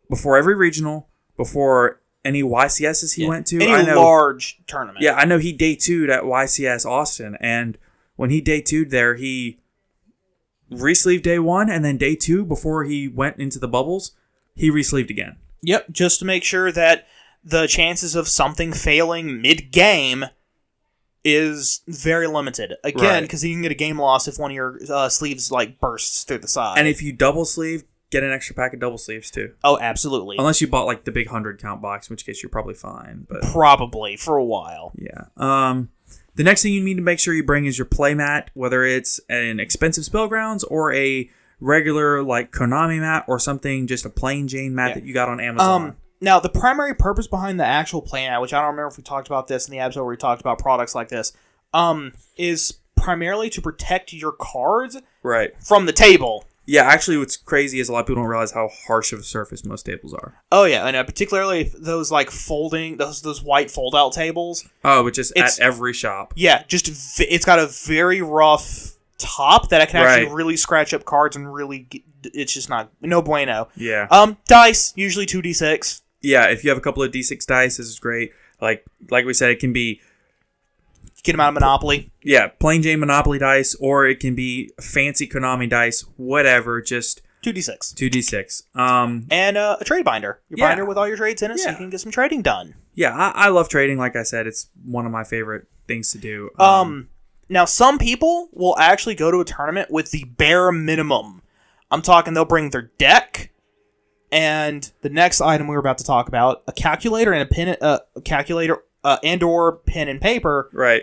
before every regional, before any YCSs he went to, any large tournament. Yeah, I know he day 2'd at YCS Austin, and when he day 2'd there, he re-sleeved day 1, and then day 2 before he went into the bubbles, he re-sleeved again. Yep, just to make sure that the chances of something failing mid-game is very limited. Again, because you can get a game loss if one of your sleeves like bursts through the side. And if you double sleeve, get an extra pack of double sleeves too. Oh, absolutely. Unless you bought like the big 100 count box, in which case you're probably fine. But probably for a while. Yeah. The next thing you need to make sure you bring is your play mat, whether it's an expensive Spellgrounds or a regular like Konami mat or something, just a plain Jane mat that you got on Amazon. Now, the primary purpose behind the actual play mat, which I don't remember if we talked about this in the episode where we talked about products like this, is primarily to protect your cards from the table. Yeah, actually, what's crazy is a lot of people don't realize how harsh of a surface most tables are. Oh yeah, and particularly those like folding, those white fold-out tables. Oh, which is at every shop. Yeah, just it's got a very rough top that I can actually really scratch up cards and really. It's just no bueno. Yeah. Dice usually 2d6. Yeah, if you have a couple of d6 dice, this is great. Like we said, it can be. Get them out of Monopoly. Yeah, plain Jane Monopoly dice, or it can be fancy Konami dice, whatever, just 2d6. 2d6. And a trade binder. Your binder with all your trades in it, so you can get some trading done. Yeah, I love trading. Like I said, it's one of my favorite things to do. Now, some people will actually go to a tournament with the bare minimum. I'm talking they'll bring their deck, and the next item we were about to talk about, a calculator and and/or pen and paper. Right.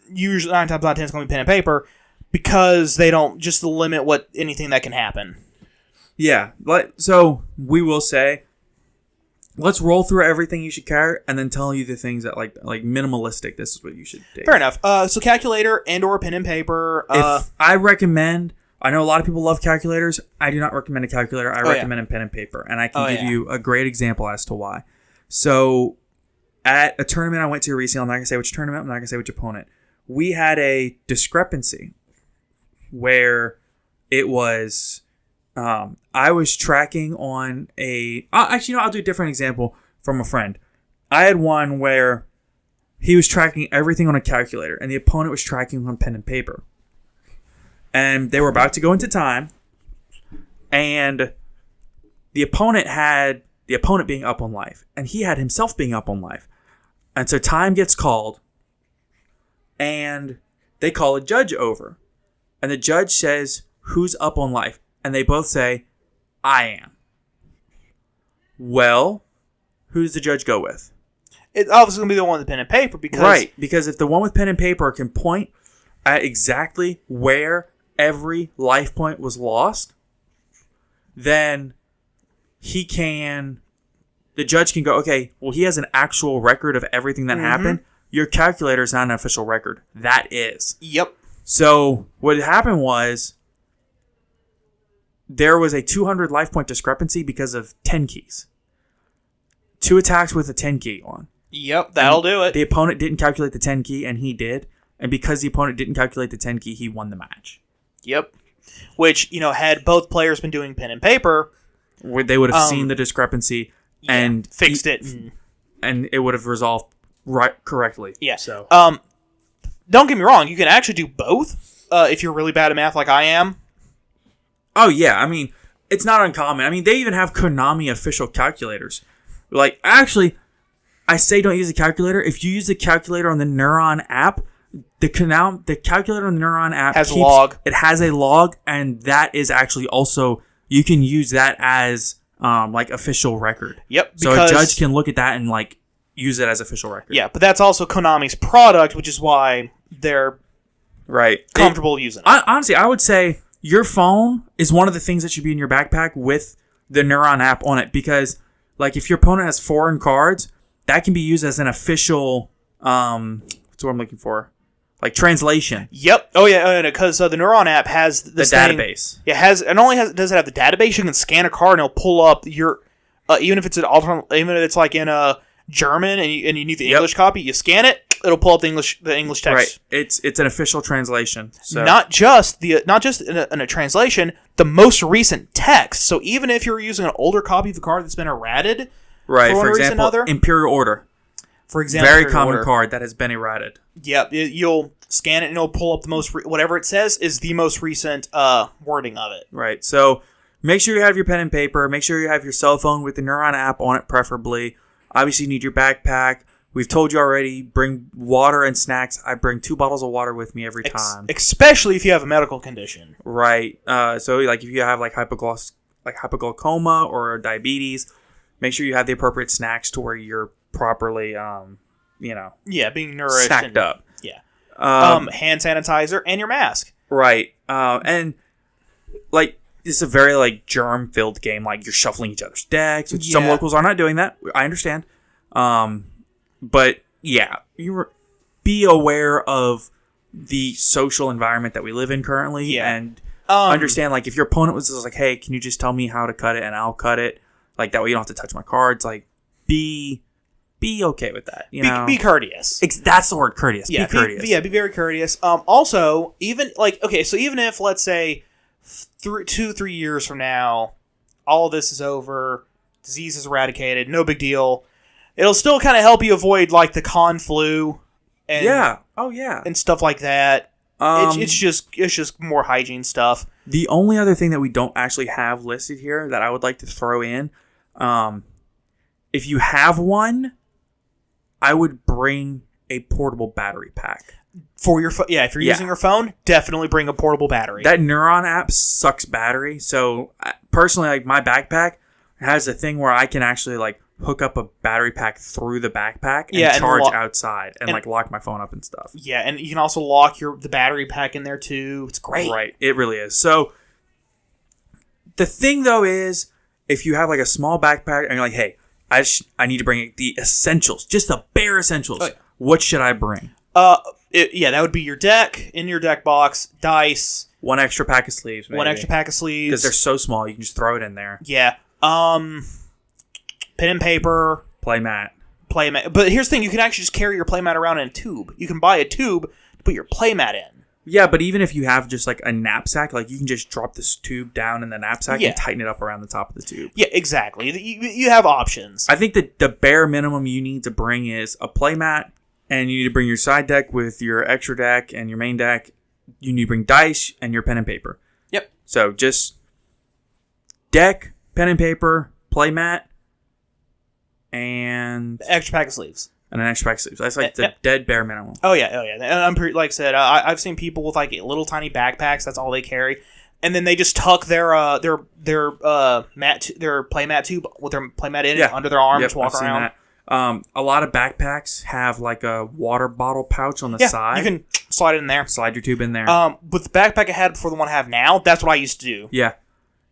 Usually 9 times out of 10 it's going to be pen and paper because they don't just limit anything that can happen. Yeah. So we will say, let's roll through everything you should carry and then tell you the things that like minimalistic. This is what you should take. Fair enough. So calculator and/or pen and paper. If I recommend. I know a lot of people love calculators. I do not recommend a calculator. I recommend a pen and paper, and I can give you a great example as to why. So. At a tournament I went to recently, I'm not going to say which tournament, I'm not going to say which opponent, we had a discrepancy where it was, I was tracking on I'll do a different example from a friend. I had one where he was tracking everything on a calculator, and the opponent was tracking on pen and paper. And they were about to go into time, and the opponent being up on life, and he had himself being up on life. And so time gets called, and they call a judge over. And the judge says, who's up on life? And they both say, I am. Well, who's the judge go with? It's obviously going to be the one with pen and paper. Because if the one with pen and paper can point at exactly where every life point was lost, then the judge can go, okay, well, he has an actual record of everything that happened. Your calculator is not an official record. That is. Yep. So what happened was there was a 200 life point discrepancy because of 10 keys. 2 attacks with a 10 key on. Yep, that'll do it. The opponent didn't calculate the 10 key, and he did. And because the opponent didn't calculate the 10 key, he won the match. Yep. Which, had both players been doing pen and paper, they would have seen the discrepancy and fixed it, and it would have resolved correctly. Yeah. So, don't get me wrong. You can actually do both if you're really bad at math, like I am. Oh yeah, I mean, it's not uncommon. I mean, they even have Konami official calculators. Like, actually, I say don't use a calculator. If you use the calculator on the Neuron app, the calculator on the Neuron app has a log. It has a log, and that is actually also you can use that as like official record. Yep. So a judge can look at that and like use it as official record. Yeah, but that's also Konami's product, which is why they're comfortable using it. Honestly, I would say your phone is one of the things that should be in your backpack with the Neuron app on it, because like if your opponent has foreign cards, that can be used as an official what's what I'm looking for? Like translation. Yep. Oh yeah, because the Neuron app has this database. It has. It only does it have the database. You can scan a card and it'll pull up your even if it's an alternate, even if it's like in a German and you need the English copy, you scan it, it'll pull up the English text. Right. It's an official translation. So not just in a translation, the most recent text. So even if you're using an older copy of the card that's been errated, right. For example, Imperial Order. For example, very common card that has been errated. Yep, you'll scan it and it'll pull up the most whatever it says is the most recent wording of it. Right. So make sure you have your pen and paper. Make sure you have your cell phone with the Neuron app on it, preferably. Obviously, you need your backpack. We've told you already. Bring water and snacks. I bring 2 bottles of water with me every time, especially if you have a medical condition. Right. So like if you have like hypoglycemia or diabetes, make sure you have the appropriate snacks to where you're properly being nourished, sacked up. Yeah. Hand sanitizer and your mask. Right. And like it's a very like germ filled game. Like you're shuffling each other's decks, which some locals are not doing that. I understand. But yeah, be aware of the social environment that we live in currently, and understand like if your opponent was just like, "Hey, can you just tell me how to cut it and I'll cut it?" Like that way you don't have to touch my cards. Like be okay with that. Be courteous. That's the word, courteous. Yeah, be courteous. Be very courteous. Also, even like so even if let's say 2-3 years from now, all of this is over, disease is eradicated, no big deal. It'll still kind of help you avoid like the con flu. And, and stuff like that. It's just more hygiene stuff. The only other thing that we don't actually have listed here that I would like to throw in, if you have one, I would bring a portable battery pack for your phone. Yeah, if you're using your phone, definitely bring a portable battery. That Neuron app sucks battery. So personally, like my backpack has a thing where I can actually like hook up a battery pack through the backpack and charge outside and like lock my phone up and stuff. Yeah, and you can also lock the battery pack in there too. It's great. Right, it really is. So the thing though is, if you have like a small backpack and you're like, hey, I need to bring the essentials, just the bare essentials. Oh, yeah. What should I bring? That would be your deck, in your deck box, dice. One extra pack of sleeves, maybe. One extra pack of sleeves. Because they're so small, you can just throw it in there. Yeah. Pen and paper. Playmat. But here's the thing, you can actually just carry your playmat around in a tube. You can buy a tube to put your playmat in. Yeah, but even if you have just like a knapsack, like you can just drop this tube down in the knapsack and tighten it up around the top of the tube. Yeah, exactly. You have options. I think that the bare minimum you need to bring is a playmat, and you need to bring your side deck with your extra deck and your main deck. You need to bring dice and your pen and paper. Yep. So just deck, pen and paper, playmat, and extra pack of sleeves. And an extra pack of sleeves. That's like the dead bare minimum. Oh yeah. And I'm pretty, like I said, I've seen people with like little tiny backpacks. That's all they carry, and then they just tuck their playmat tube with their playmat in it under their arm to walk around. A lot of backpacks have like a water bottle pouch on the side. You can slide it in there. Slide your tube in there. With the backpack I had before the one I have now, that's what I used to do. Yeah.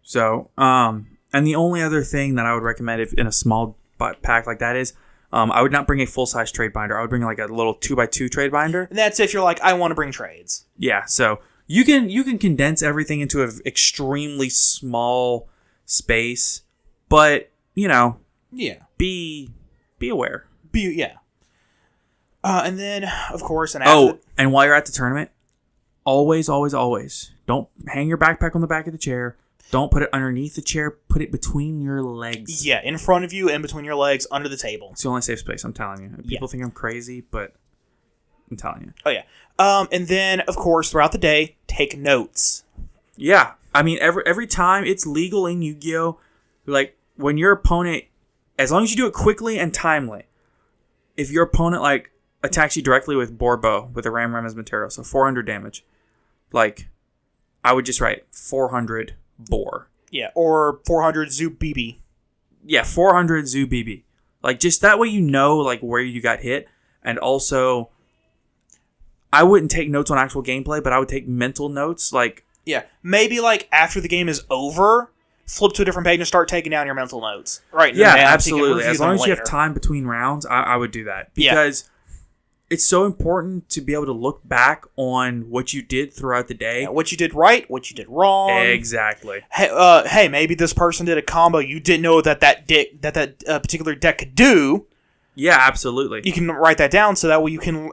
So, and the only other thing that I would recommend if in a small pack like that is, I would not bring a full-size trade binder. I would bring like a little 2x2 trade binder. And that's if you're like, I want to bring trades. Yeah, so you can condense everything into an extremely small space, but, be aware. And then, of course, and while you're at the tournament, always, don't hang your backpack on the back of the chair. Don't put it underneath the chair. Put it between your legs. Yeah, in front of you and between your legs, under the table. It's the only safe space, I'm telling you. People think I'm crazy, but I'm telling you. Oh, yeah. And then, of course, throughout the day, take notes. Yeah. I mean, every time it's legal in Yu-Gi-Oh! Like, when your opponent, as long as you do it quickly and timely, if your opponent, like, attacks you directly with Borbo, with a Ram as material, so 400 damage, like, I would just write 400 Bore. Yeah, or 400 Zoo BB. Yeah, 400 Zoo BB. Like, just that way you know, like, where you got hit. And also, I wouldn't take notes on actual gameplay, but I would take mental notes, like... Yeah, maybe, like, after the game is over, flip to a different page and start taking down your mental notes. Right. Yeah, absolutely. As long as you have time between rounds, I would do that. Because... it's so important to be able to look back on what you did throughout the day. Yeah, what you did right, what you did wrong. Exactly. Hey, maybe this person did a combo you didn't know that particular deck could do. Yeah, absolutely. You can write that down so that way you can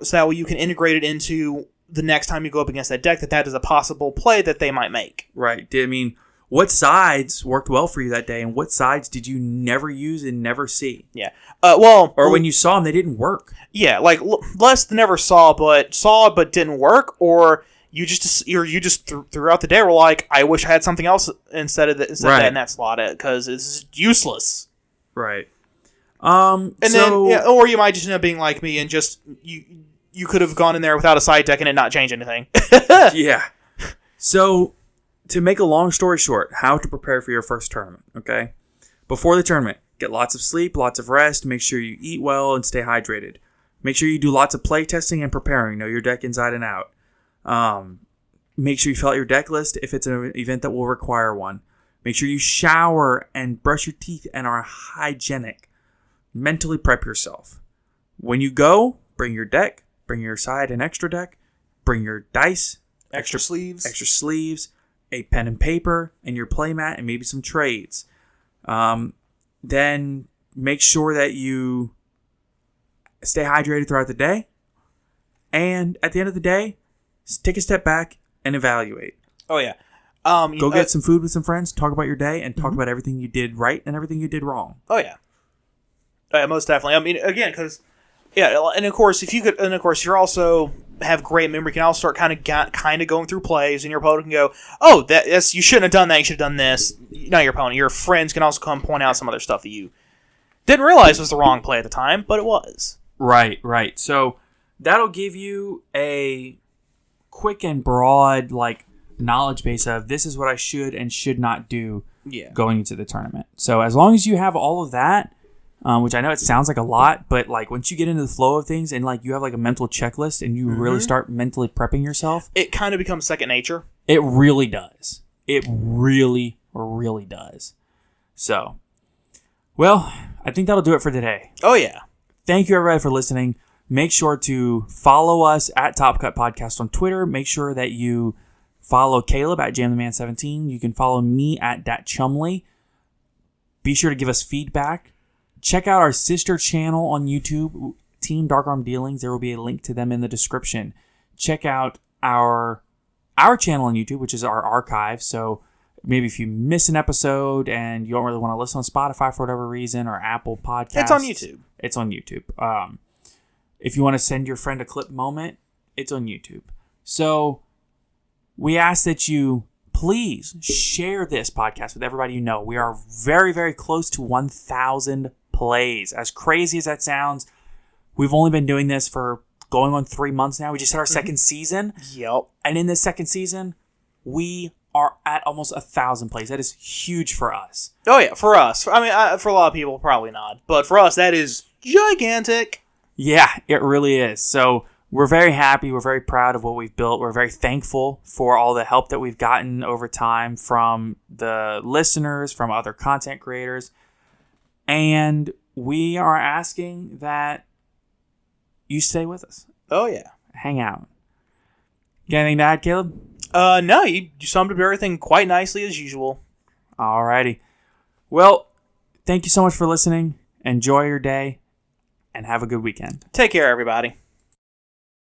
integrate it into the next time you go up against that deck. That is a possible play that they might make. Right. I mean, what sides worked well for you that day, and what sides did you never use and never see? Yeah. Or when you saw them, they didn't work. Yeah, like less than never saw but didn't work, or you just throughout the day were like, I wish I had something else instead of that in that slot because it's useless. Right. Or you might just end up being like me and just you could have gone in there without a side deck and it not change anything. Yeah. So to make a long story short, how to prepare for your first tournament, okay? Before the tournament, get lots of sleep, lots of rest, make sure you eat well and stay hydrated. Make sure you do lots of play testing and preparing. Know your deck inside and out. Make sure you fill out your deck list if it's an event that will require one. Make sure you shower and brush your teeth and are hygienic. Mentally prep yourself. When you go, bring your deck, bring your side and extra deck, bring your dice, Extra sleeves, a pen and paper, and your playmat, and maybe some trades. Then make sure that you stay hydrated throughout the day. And at the end of the day, take a step back and evaluate. Oh, yeah. Go get some food with some friends, talk about your day, and talk about everything you did right and everything you did wrong. Oh, yeah. Most definitely. I mean, again, because, yeah, and of course, if you could, and of course, you're also have great memory, you can also start kind of going through plays, and your opponent can go, oh, that's you shouldn't have done that, you should have done this. Not your opponent, your friends can also come point out some other stuff that you didn't realize was the wrong play at the time, but it was. Right. So that'll give you a quick and broad, knowledge base of this is what I should and should not do going into the tournament. So as long as you have all of that, which I know it sounds like a lot, but once you get into the flow of things and you have a mental checklist and you really start mentally prepping yourself, it kind of becomes second nature. It really does. It really, really does. So, well, I think that'll do it for today. Oh, yeah. Thank you, everybody, for listening. Make sure to follow us at Top Cut Podcast on Twitter. Make sure that you follow Caleb at JamTheMan17. You can follow me at DatChumley. Be sure to give us feedback. Check out our sister channel on YouTube, Team Dark Arm Dealings. There will be a link to them in the description. Check out our channel on YouTube, which is our archive. So maybe if you miss an episode and you don't really want to listen on Spotify for whatever reason or Apple Podcasts. It's on YouTube. It's on YouTube. If you want to send your friend a clip moment, it's on YouTube. So we ask that you please share this podcast with everybody you know. We are very, very close to 1,000 plays. As crazy as that sounds, we've only been doing this for going on 3 months now. We just had our second season. Yep. And in this second season, we are at almost 1,000 plays. That is huge for us. Oh, yeah, for us. I mean, for a lot of people, probably not. But for us, that is gigantic. Yeah, it really is. So we're very happy. We're very proud of what we've built. We're very thankful for all the help that we've gotten over time from the listeners, from other content creators. And we are asking that you stay with us. Oh, yeah. Hang out. Got anything to add, Caleb? No, you summed up everything quite nicely as usual. Alrighty. Well, thank you so much for listening. Enjoy your day, and have a good weekend. Take care, everybody.